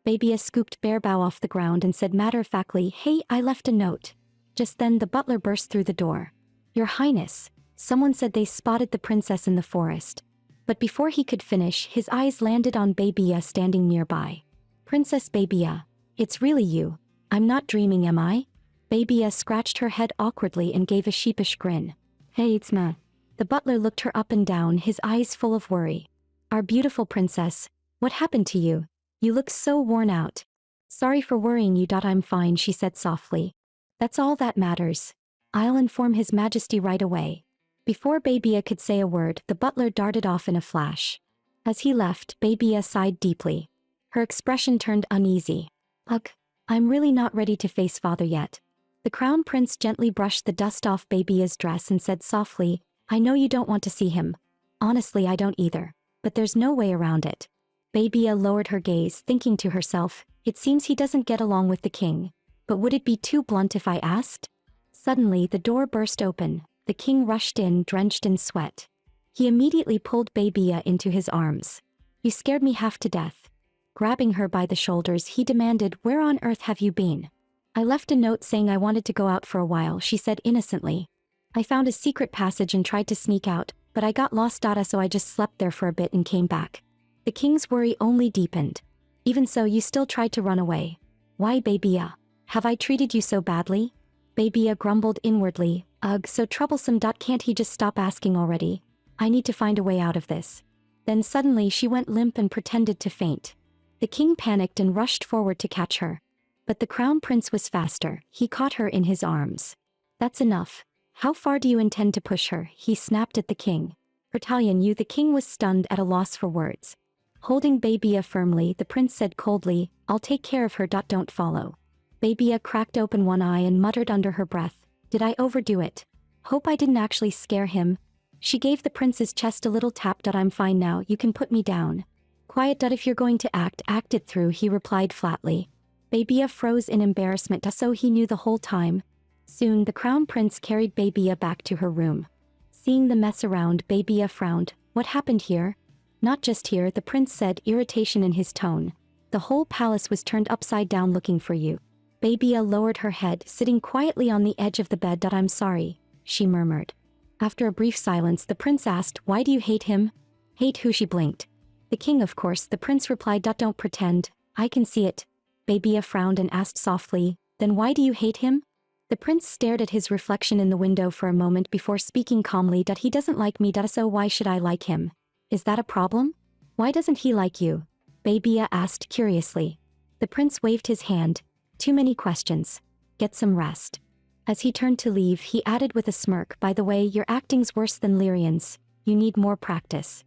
Babia scooped Bearbao off the ground and said matter-of-factly, hey, I left a note. Just then the butler burst through the door. Your Highness, someone said they spotted the princess in the forest. But before he could finish, his eyes landed on Babia standing nearby. Princess Babia, it's really you. I'm not dreaming, am I? Babia scratched her head awkwardly and gave a sheepish grin. Hey, it's Ma. The butler looked her up and down, his eyes full of worry. Our beautiful princess, what happened to you? You look so worn out. Sorry for worrying you. I'm fine, she said softly. That's all that matters. I'll inform His Majesty right away. Before Babia could say a word, the butler darted off in a flash. As he left, Babia sighed deeply. Her expression turned uneasy. Ugh, I'm really not ready to face father yet. The crown prince gently brushed the dust off Babia's dress and said softly, I know you don't want to see him. Honestly, I don't either. But there's no way around it. Babia lowered her gaze, thinking to herself, it seems he doesn't get along with the king. But would it be too blunt if I asked? Suddenly the door burst open. The king rushed in, drenched in sweat. He immediately pulled Babia into his arms. You scared me half to death. Grabbing her by the shoulders, he demanded, where on earth have you been? I left a note saying I wanted to go out for a while, she said innocently. I found a secret passage and tried to sneak out, but I got lost, so I just slept there for a bit and came back. The king's worry only deepened. Even so, you still tried to run away. Why, Babia? Have I treated you so badly? Babia grumbled inwardly. Ugh, so troublesome. Can't he just stop asking already? I need to find a way out of this. Then suddenly she went limp and pretended to faint. The king panicked and rushed forward to catch her. But the crown prince was faster. He caught her in his arms. That's enough. How far do you intend to push her? He snapped at the king. Italian, you. The king was stunned at a loss for words. Holding Babia firmly, the prince said coldly, I'll take care of her. Don't follow. Babia cracked open one eye and muttered under her breath, did I overdo it? Hope I didn't actually scare him. She gave the prince's chest a little tap. I'm fine now, you can put me down. Quiet. If you're going to act it through, he replied flatly. Babia froze in embarrassment, so he knew the whole time. Soon the crown prince carried Babia back to her room. Seeing the mess around, Babia frowned. What happened here? Not just here, the prince said, irritation in his tone. The whole palace was turned upside down looking for you. Babia lowered her head, sitting quietly on the edge of the bed. I'm sorry, she murmured. After a brief silence, the prince asked, why do you hate him? Hate who? She blinked. The king, of course, the prince replied. Don't pretend, I can see it. Babia frowned and asked softly, then why do you hate him? The prince stared at his reflection in the window for a moment before speaking calmly. He doesn't like me. So why should I like him? Is that a problem? Why doesn't he like you? Babia asked curiously. The prince waved his hand. Too many questions. Get some rest. As he turned to leave, he added with a smirk, by the way, your acting's worse than Lyrian's. You need more practice.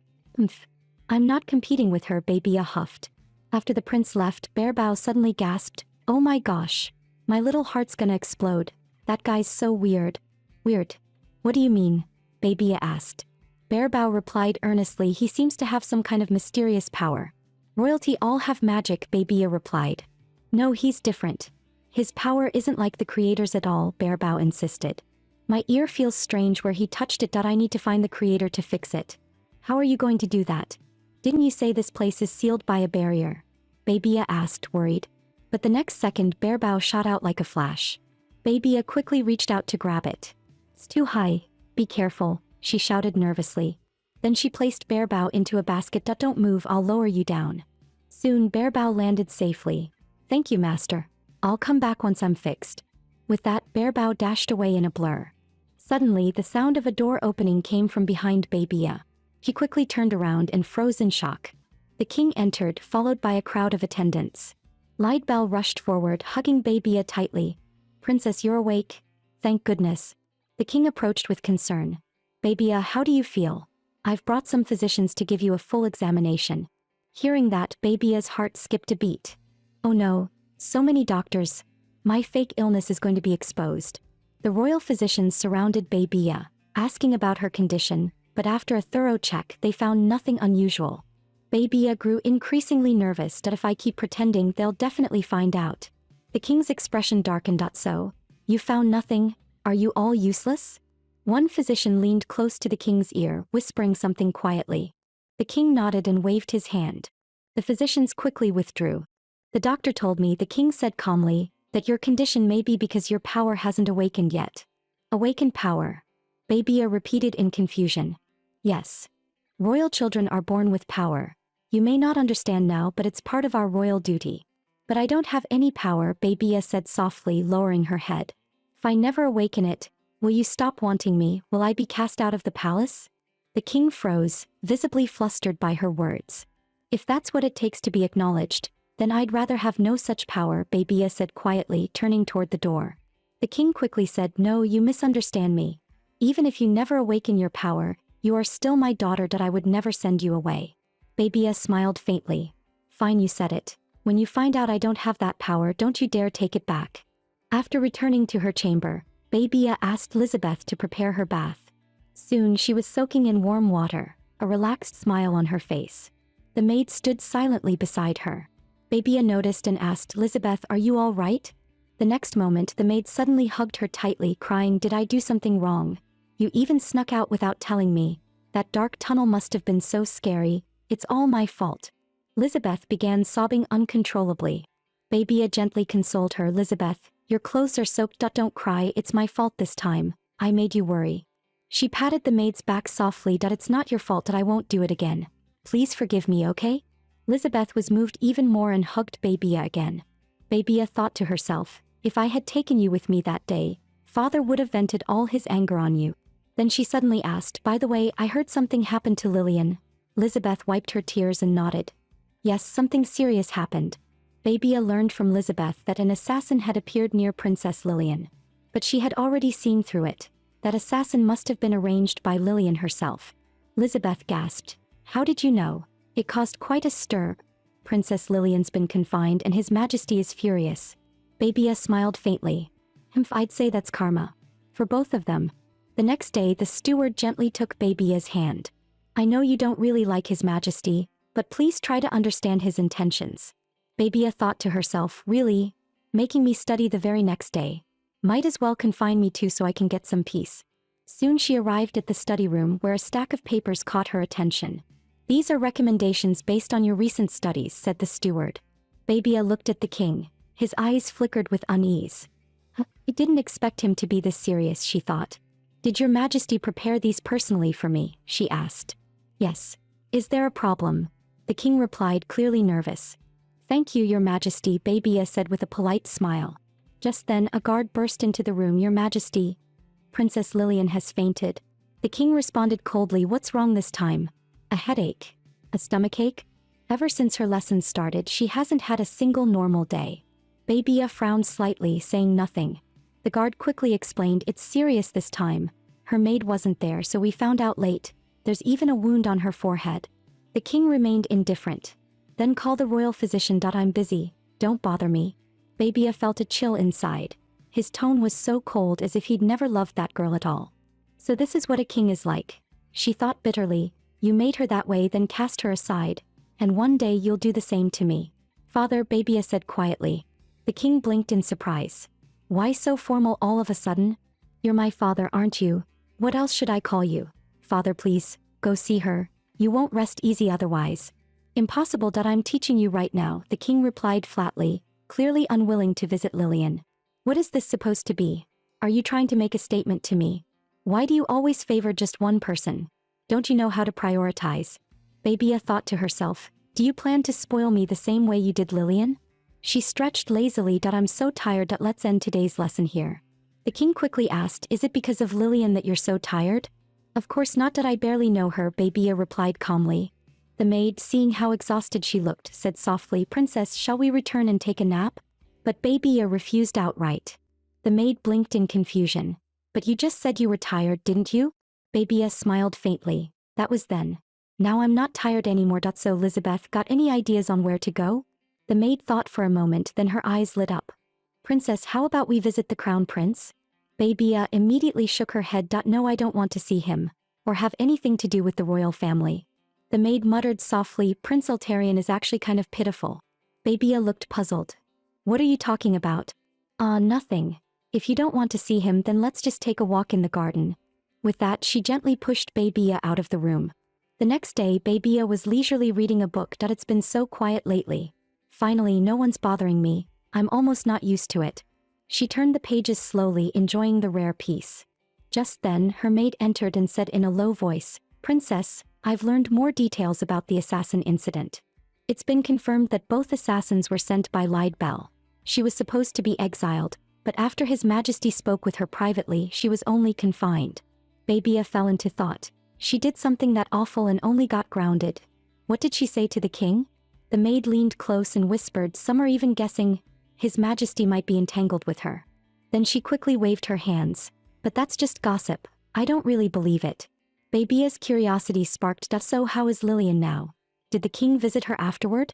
I'm not competing with her, Babia huffed. After the prince left, Bearbao suddenly gasped, oh my gosh. My little heart's gonna explode. That guy's so weird. Weird? What do you mean? Babia asked. Bearbao replied earnestly, he seems to have some kind of mysterious power. Royalty all have magic, Babia replied. No, he's different. His power isn't like the creator's at all, Bearbao insisted. My ear feels strange where he touched it. I need to find the creator to fix it. How are you going to do that? Didn't you say this place is sealed by a barrier? Babia asked, worried. But the next second, Bearbao shot out like a flash. Babia quickly reached out to grab it. It's too high. Be careful, she shouted nervously. Then she placed Bearbao into a basket. Don't move, I'll lower you down. Soon Bearbao landed safely. Thank you, master. I'll come back once I'm fixed. With that, Bearbao dashed away in a blur. Suddenly, the sound of a door opening came from behind Babia. He quickly turned around and froze in shock. The king entered, followed by a crowd of attendants. Lightbell rushed forward, hugging Babia tightly. Princess, you're awake? Thank goodness. The king approached with concern. Babia, how do you feel? I've brought some physicians to give you a full examination. Hearing that, Babia's heart skipped a beat. Oh no, so many doctors. My fake illness is going to be exposed. The royal physicians surrounded Babia, asking about her condition, but after a thorough check, they found nothing unusual. Babia grew increasingly nervous that if I keep pretending, they'll definitely find out. The king's expression darkened. So, you found nothing? Are you all useless? One physician leaned close to the king's ear, whispering something quietly. The king nodded and waved his hand. The physicians quickly withdrew. The doctor told me, the king said calmly, that your condition may be because your power hasn't awakened yet. Awakened power? Babia repeated in confusion. Yes. Royal children are born with power. You may not understand now, but it's part of our royal duty. But I don't have any power, Babia said softly, lowering her head. If I never awaken it, will you stop wanting me? Will I be cast out of the palace? The king froze, visibly flustered by her words. If that's what it takes to be acknowledged, then I'd rather have no such power, Babia said quietly, turning toward the door. The king quickly said, no, you misunderstand me. Even if you never awaken your power, you are still my daughter. I would never send you away. Babia smiled faintly. Fine, you said it. When you find out I don't have that power, don't you dare take it back. After returning to her chamber, Babia asked Elizabeth to prepare her bath. Soon she was soaking in warm water, a relaxed smile on her face. The maid stood silently beside her. Babia noticed and asked, Elizabeth, are you all right? The next moment the maid suddenly hugged her tightly, crying, "Did I do something wrong? You even snuck out without telling me. That dark tunnel must have been so scary. It's all my fault." Lizabeth began sobbing uncontrollably. Babia gently consoled her. "Lizabeth, your clothes are soaked. Don't cry, it's my fault this time. I made you worry." She patted the maid's back softly. "It's not your fault. I won't do it again. Please forgive me, okay?" Lizabeth was moved even more and hugged Babia again. Babia thought to herself, "If I had taken you with me that day, father would have vented all his anger on you." Then she suddenly asked, "By the way, I heard something happened to Lillian." Lizabeth wiped her tears and nodded. "Yes, something serious happened." Babia learned from Lizabeth that an assassin had appeared near Princess Lillian. But she had already seen through it. That assassin must have been arranged by Lillian herself. Lizabeth gasped. "How did you know?" "It caused quite a stir. Princess Lillian's been confined and His Majesty is furious." Babia smiled faintly. I'd say that's karma. For both of them." The next day the steward gently took Babia's hand. "I know you don't really like His Majesty, but please try to understand his intentions." Babia thought to herself, "Really? Making me study the very next day. Might as well confine me too so I can get some peace." Soon she arrived at the study room where a stack of papers caught her attention. "These are recommendations based on your recent studies," said the steward. Babia looked at the king. His eyes flickered with unease. "I didn't expect him to be this serious," she thought. "Did your Majesty prepare these personally for me?" she asked. "Yes. Is there a problem?" The king replied, clearly nervous. "Thank you, Your Majesty," Babia said with a polite smile. Just then a guard burst into the room. "Your Majesty, Princess Lillian has fainted." The king responded coldly, "What's wrong this time? A headache? A stomachache?" Ever since her lessons started she hasn't had a single normal day. Babia frowned slightly, saying nothing. The guard quickly explained, "It's serious this time. Her maid wasn't there so we found out late. There's even a wound on her forehead." The king remained indifferent. "Then call the royal physician. I'm busy. Don't bother me." Babia felt a chill inside. His tone was so cold, as if he'd never loved that girl at all. So this is what a king is like. She thought bitterly. You made her that way, then cast her aside. And one day you'll do the same to me. "Father," Babia said quietly. The king blinked in surprise. "Why so formal all of a sudden?" "You're my father, aren't you? What else should I call you?" "Father, please, go see her. You won't rest easy otherwise." "Impossible. I'm teaching you right now," the king replied flatly, clearly unwilling to visit Lillian. "What is this supposed to be? Are you trying to make a statement to me? Why do you always favor just one person? Don't you know how to prioritize?" Babia thought to herself, "Do you plan to spoil me the same way you did Lillian?" She stretched lazily. "I'm so tired. Let's end today's lesson here." The king quickly asked, "Is it because of Lillian that you're so tired?" "Of course not. I barely know her," Babia replied calmly. The maid, seeing how exhausted she looked, said softly, "Princess, shall we return and take a nap?" But Babia refused outright. The maid blinked in confusion. "But you just said you were tired, didn't you?" Babia smiled faintly. "That was then. Now I'm not tired anymore." So Lizabeth, got any ideas on where to go?" The maid thought for a moment, then her eyes lit up. "Princess, how about we visit the crown prince?" Babia immediately shook her head. "No, I don't want to see him. Or have anything to do with the royal family." The maid muttered softly, "Prince Altarian is actually kind of pitiful." Babia looked puzzled. "What are you talking about?" Nothing. If you don't want to see him, then let's just take a walk in the garden." With that she gently pushed Babia out of the room. The next day Babia was leisurely reading a book. "It's been so quiet lately. Finally, no one's bothering me. I'm almost not used to it." She turned the pages slowly, enjoying the rare peace. Just then her maid entered and said in a low voice, "Princess, I've learned more details about the assassin incident. It's been confirmed that both assassins were sent by Lied Bell. She was supposed to be exiled, but after His Majesty spoke with her privately, she was only confined." Babia fell into thought. She did something that awful and only got grounded. What did she say to the king? The maid leaned close and whispered, "Some are even guessing His Majesty might be entangled with her." Then she quickly waved her hands. "But that's just gossip. I don't really believe it." Babia's curiosity sparked. "So how is Lillian now? Did the king visit her afterward?"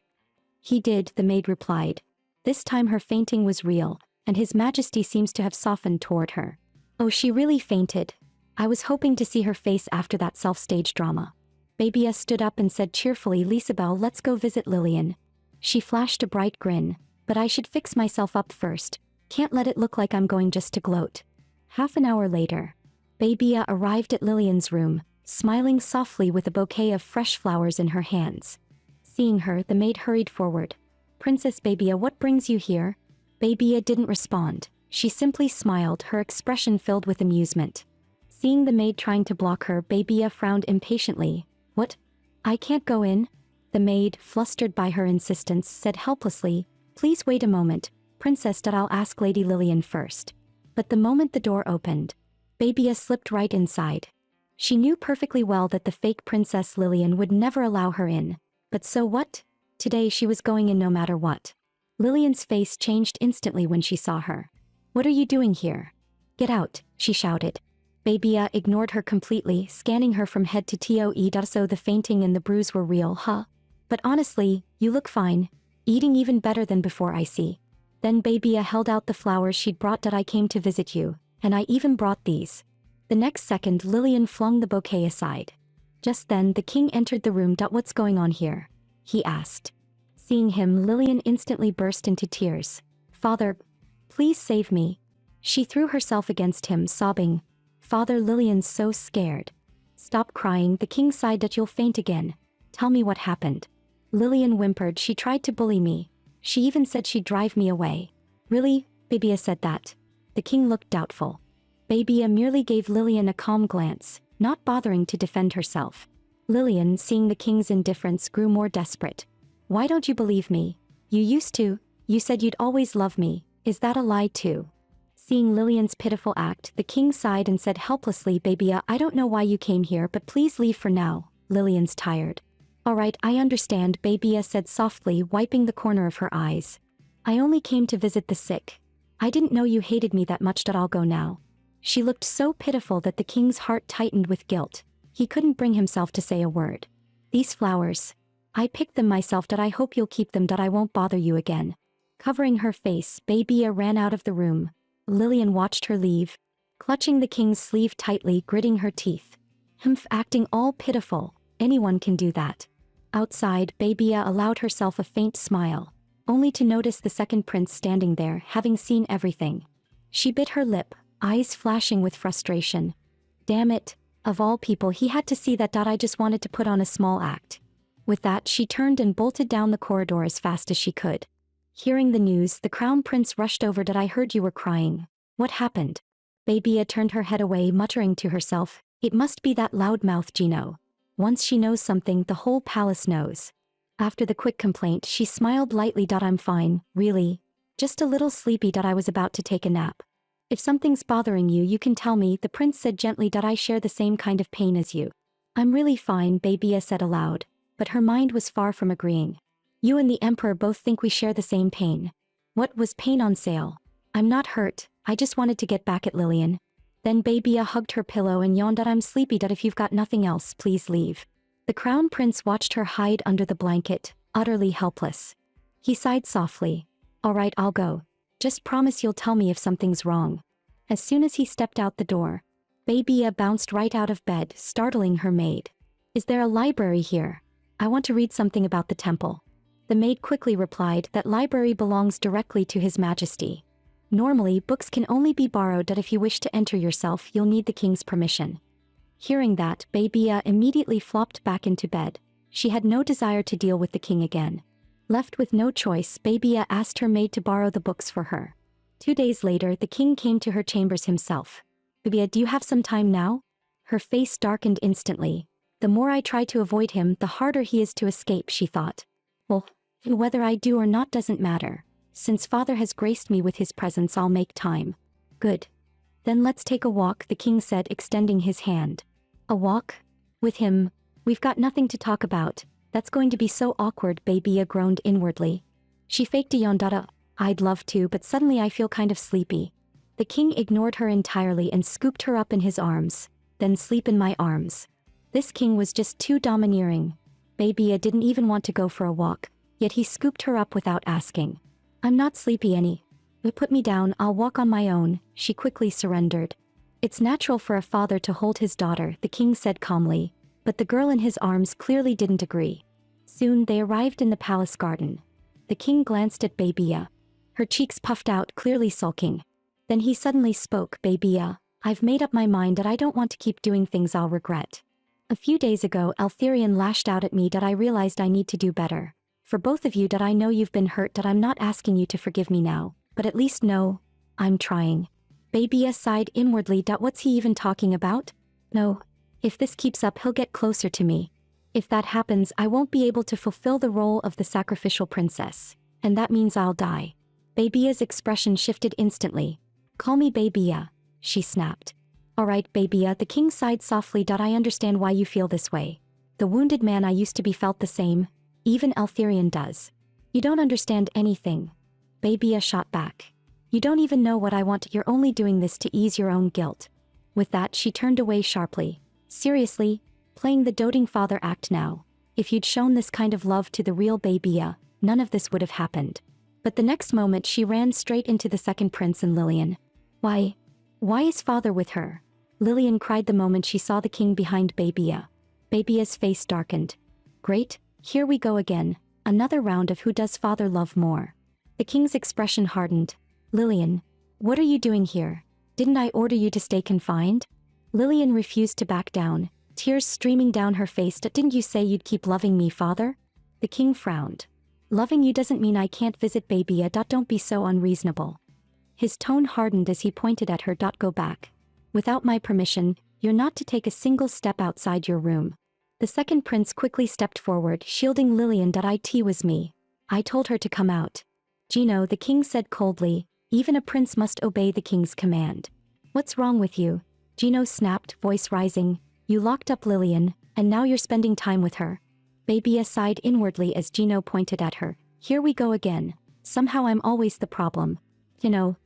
"He did," the maid replied. "This time her fainting was real, and His Majesty seems to have softened toward her." "Oh, she really fainted? I was hoping to see her face after that self-stage drama." Babia stood up and said cheerfully, "Lisabel, let's go visit Lillian." She flashed a bright grin. "But I should fix myself up first. Can't let it look like I'm going just to gloat. Half an hour later, Babia arrived at Lillian's room, smiling softly with a bouquet of fresh flowers in her hands. Seeing her, the maid hurried forward. Princess Babia, what brings you here? Babia didn't respond. She simply smiled, her expression filled with amusement. Seeing the maid trying to block her, Babia frowned impatiently. What? I can't go in? The maid, flustered by her insistence, said helplessly, Please wait a moment, Princess. I'll ask Lady Lillian first. But the moment the door opened, Babia slipped right inside. She knew perfectly well that the fake Princess Lillian would never allow her in. But so what? Today she was going in no matter what. Lillian's face changed instantly when she saw her. What are you doing here? Get out, she shouted. Babia ignored her completely, scanning her from head to toe. So the fainting and the bruise were real, huh? But honestly, you look fine. Eating even better than before, I see. Then Babia held out the flowers she'd brought. I came to visit you, and I even brought these. The next second, Lillian flung the bouquet aside. Just then, the king entered the room. What's going on here? He asked. Seeing him, Lillian instantly burst into tears. Father, please save me. She threw herself against him, sobbing. Father, Lillian's so scared. Stop crying, the king sighed. You'll faint again. Tell me what happened. Lillian whimpered. She tried to bully me. She even said she'd drive me away. Really? Babia said that. The king looked doubtful. Babia merely gave Lillian a calm glance, not bothering to defend herself. Lillian, seeing the king's indifference, grew more desperate. Why don't you believe me? You used to. You said you'd always love me. Is that a lie too? Seeing Lillian's pitiful act, the king sighed and said helplessly, Babia, I don't know why you came here, but please leave for now. Lillian's tired. All right, I understand, Babia said softly, wiping the corner of her eyes. I only came to visit the sick. I didn't know you hated me that much. I'll go now. She looked so pitiful that the king's heart tightened with guilt. He couldn't bring himself to say a word. These flowers. I picked them myself. I hope you'll keep them. I won't bother you again. Covering her face, Babia ran out of the room. Lillian watched her leave, clutching the king's sleeve tightly, gritting her teeth. Acting all pitiful. Anyone can do that. Outside, Babia allowed herself a faint smile, only to notice the second prince standing there, having seen everything. She bit her lip, eyes flashing with frustration. Damn it, of all people he had to see that. I just wanted to put on a small act. With that, she turned and bolted down the corridor as fast as she could. Hearing the news, the crown prince rushed over. I heard you were crying. What happened? Babia turned her head away, muttering to herself, It must be that loudmouth Gino. Once she knows something, the whole palace knows. After the quick complaint, she smiled lightly. I'm fine, really. Just a little sleepy. I was about to take a nap. If something's bothering you, you can tell me, the prince said gently. I share the same kind of pain as you. I'm really fine, Babia said aloud, but her mind was far from agreeing. You and the emperor both think we share the same pain. What was pain on sale? I'm not hurt, I just wanted to get back at Lillian. Then Babia hugged her pillow and yawned. I'm sleepy. If you've got nothing else, please leave. The crown prince watched her hide under the blanket, utterly helpless. He sighed softly. All right, I'll go. Just promise you'll tell me if something's wrong. As soon as he stepped out the door, Babia bounced right out of bed, startling her maid. Is there a library here? I want to read something about the temple. The maid quickly replied that library belongs directly to His Majesty. Normally, books can only be borrowed. If you wish to enter yourself, you'll need the king's permission. Hearing that, Babia immediately flopped back into bed. She had no desire to deal with the king again. Left with no choice, Babia asked her maid to borrow the books for her. 2 days later, the king came to her chambers himself. Babia, do you have some time now? Her face darkened instantly. The more I try to avoid him, the harder he is to escape, she thought. Well, whether I do or not doesn't matter. Since father has graced me with his presence, I'll make time. Good. Then let's take a walk, the king said, extending his hand. A walk? With him? We've got nothing to talk about. That's going to be so awkward, Babia groaned inwardly. She faked a yawn. I'd love to, but suddenly I feel kind of sleepy. The king ignored her entirely and scooped her up in his arms. Then sleep in my arms. This king was just too domineering. Babia didn't even want to go for a walk, yet he scooped her up without asking. I'm not sleepy any. Put me down, I'll walk on my own, she quickly surrendered. It's natural for a father to hold his daughter, the king said calmly, but the girl in his arms clearly didn't agree. Soon they arrived in the palace garden. The king glanced at Babia. Her cheeks puffed out, clearly sulking. Then he suddenly spoke, "Baby, I've made up my mind that I don't want to keep doing things I'll regret. A few days ago, Altherian lashed out at me that I realized I need to do better. For both of you that I know you've been hurt that I'm not asking you to forgive me now, but at least know I'm trying." Baby sighed inwardly. What's he even talking about? No. If this keeps up, he'll get closer to me. If that happens, I won't be able to fulfill the role of the sacrificial princess. And that means I'll die. Baby's expression shifted instantly. "Call me Baby," she snapped. "Alright, Baby," the king sighed softly. "I understand why you feel this way. The wounded man I used to be felt the same. Even Altherian does. You don't understand anything." Baby shot back. "You don't even know what I want. You're only doing this to ease your own guilt." With that, she turned away sharply. "Seriously? Playing the doting father act now? If you'd shown this kind of love to the real Baby, none of this would have happened." But the next moment she ran straight into the second prince and Lillian. Why is father with her?" Lillian cried the moment she saw the king behind Baby. Baby's face darkened. "Great, here we go again. Another round of who does father love more." The king's expression hardened. "Lillian, what are you doing here? Didn't I order you to stay confined?" Lillian refused to back down, tears streaming down her face. "Didn't you say you'd keep loving me, father?" The king frowned. "Loving you doesn't mean I can't visit Baby. Don't be so unreasonable." His tone hardened as he pointed at her. "Go back. Without my permission, you're not to take a single step outside your room." The second prince quickly stepped forward, shielding Lillian. "It was me. I told her to come out." "Gino," the king said coldly, "even a prince must obey the king's command." "What's wrong with you?" Gino snapped, voice rising. "You locked up Lillian, and now you're spending time with her." Baby sighed inwardly as Gino pointed at her. "Here we go again. Somehow I'm always the problem."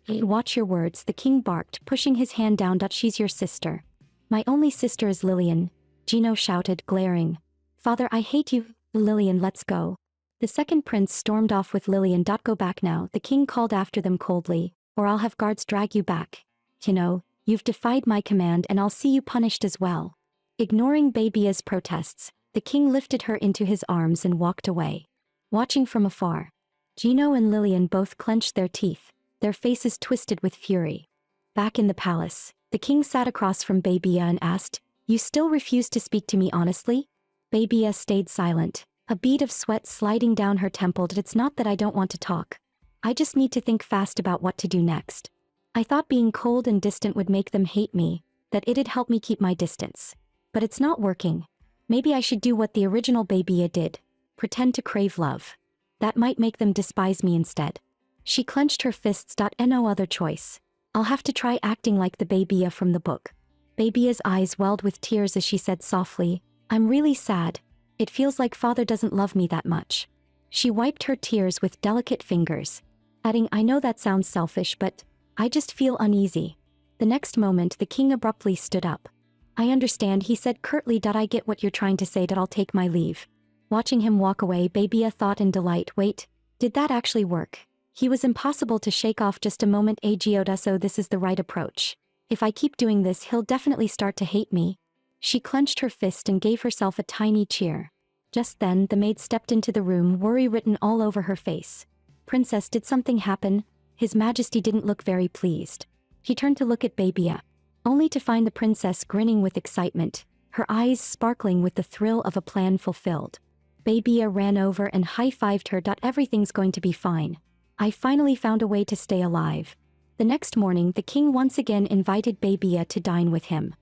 Watch your words," the king barked, pushing his hand down. "She's your sister." "My only sister is Lillian," Gino shouted, glaring. "Father, I hate you." "Lillian, let's go." The second prince stormed off with Lillian. "Go back now," the king called after them coldly, "or I'll have guards drag you back. You've defied my command and I'll see you punished as well." Ignoring Baby's protests, the king lifted her into his arms and walked away. Watching from afar, Gino and Lillian both clenched their teeth, their faces twisted with fury. Back in the palace, the king sat across from Baby and asked, "You still refuse to speak to me honestly?" Baby stayed silent, a bead of sweat sliding down her temple. "It's not that I don't want to talk. I just need to think fast about what to do next. I thought being cold and distant would make them hate me, that it'd help me keep my distance. But it's not working. Maybe I should do what the original Baby did, pretend to crave love. That might make them despise me instead." She clenched her fists. No other choice. I'll have to try acting like the Baby from the book." Baby's eyes welled with tears as she said softly, "I'm really sad. It feels like father doesn't love me that much." She wiped her tears with delicate fingers, adding, "I know that sounds selfish, but I just feel uneasy." The next moment the king abruptly stood up. "I understand," he said curtly. "I get what you're trying to say. I'll take my leave." Watching him walk away, Baby thought in delight, "Wait, did that actually work?" He was impossible to shake off. Just a moment. So this is the right approach. If I keep doing this, he'll definitely start to hate me." She clenched her fist and gave herself a tiny cheer. Just then, the maid stepped into the room, worry written all over her face. "Princess, did something happen?" His Majesty didn't look very pleased. He turned to look at Baby, only to find the princess grinning with excitement, her eyes sparkling with the thrill of a plan fulfilled. Baby ran over and high-fived her. "Everything's going to be fine. I finally found a way to stay alive." The next morning, the king once again invited Baby to dine with him.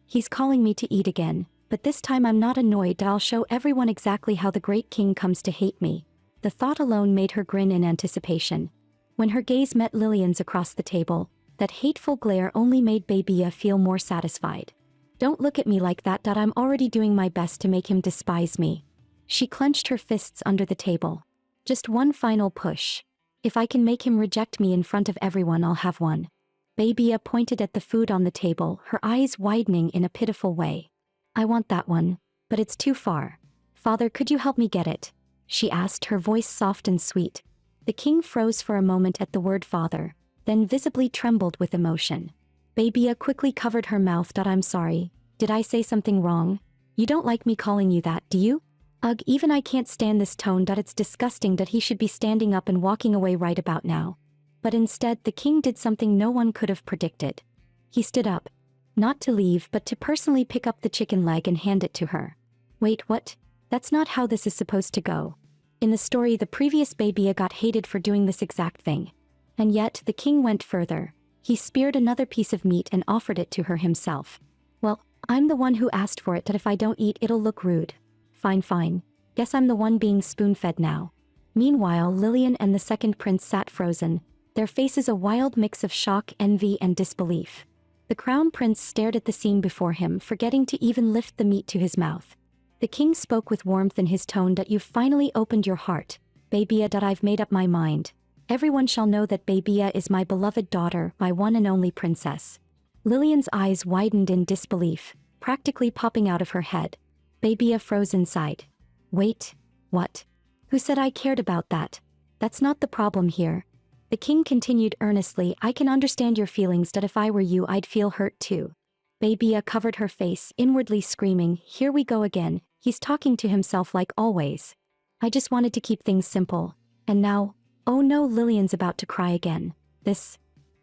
"He's calling me to eat again, but this time I'm not annoyed. I'll show everyone exactly how the great king comes to hate me." The thought alone made her grin in anticipation. When her gaze met Lillian's across the table, that hateful glare only made Baby feel more satisfied. "Don't look at me like that. I'm already doing my best to make him despise me." She clenched her fists under the table. "Just one final push. If I can make him reject me in front of everyone, I'll have one." Baby pointed at the food on the table, her eyes widening in a pitiful way. "I want that one, but it's too far. Father, could you help me get it?" she asked, her voice soft and sweet. The king froze for a moment at the word father, then visibly trembled with emotion. Baby quickly covered her mouth. "I'm sorry. Did I say something wrong? You don't like me calling you that, do you?" "Ugh, even I can't stand this tone. It's disgusting that he should be standing up and walking away right about now." But instead the king did something no one could have predicted. He stood up. Not to leave but to personally pick up the chicken leg and hand it to her. Wait, what? That's not how this is supposed to go. In the story the previous Babia got hated for doing this exact thing. And yet the king went further. He speared another piece of meat and offered it to her himself. Well, I'm the one who asked for it, that if I don't eat it'll look rude. Fine. Guess I'm the one being spoon-fed now. Meanwhile Lillian and the second prince sat frozen, their faces a wild mix of shock, envy and disbelief. The crown prince stared at the scene before him, forgetting to even lift the meat to his mouth. The king spoke with warmth in his tone, that you've finally opened your heart, Babia, that I've made up my mind. Everyone shall know that Babia is my beloved daughter, my one and only princess. Lillian's eyes widened in disbelief, practically popping out of her head. Babia froze inside. Wait, what? Who said I cared about that? That's not the problem here. The king continued earnestly, I can understand your feelings, that if I were you I'd feel hurt too. Babia covered her face, inwardly screaming, here we go again, he's talking to himself like always. I just wanted to keep things simple. And now, oh no, Lillian's about to cry again. This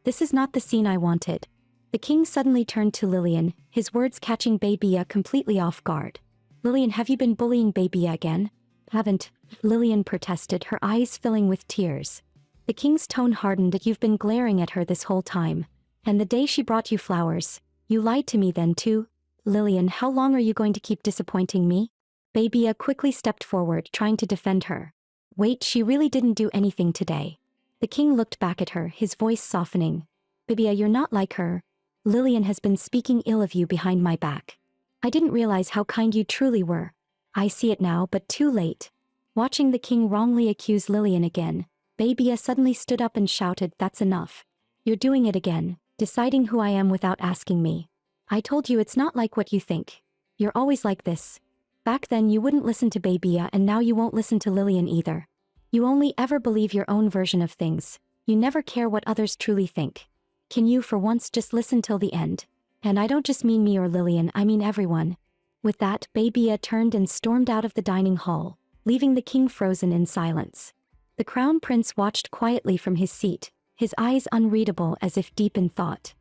is not the scene I wanted. The king suddenly turned to Lillian, his words catching Babia completely off guard. Lillian, have you been bullying Babia again? Haven't, Lillian protested, her eyes filling with tears. The king's tone hardened, that you've been glaring at her this whole time. And the day she brought you flowers, you lied to me then too? Lillian, how long are you going to keep disappointing me? Babia quickly stepped forward, trying to defend her. Wait, she really didn't do anything today. The king looked back at her, his voice softening. Babia, you're not like her. Lillian has been speaking ill of you behind my back. I didn't realize how kind you truly were. I see it now, but too late. Watching the king wrongly accuse Lillian again, Babia suddenly stood up and shouted, that's enough. You're doing it again, deciding who I am without asking me. I told you it's not like what you think. You're always like this. Back then you wouldn't listen to Babia, and now you won't listen to Lillian either. You only ever believe your own version of things. You never care what others truly think. Can you for once just listen till the end? And I don't just mean me or Lillian, I mean everyone. With that, Babia turned and stormed out of the dining hall, leaving the king frozen in silence. The crown prince watched quietly from his seat, his eyes unreadable as if deep in thought.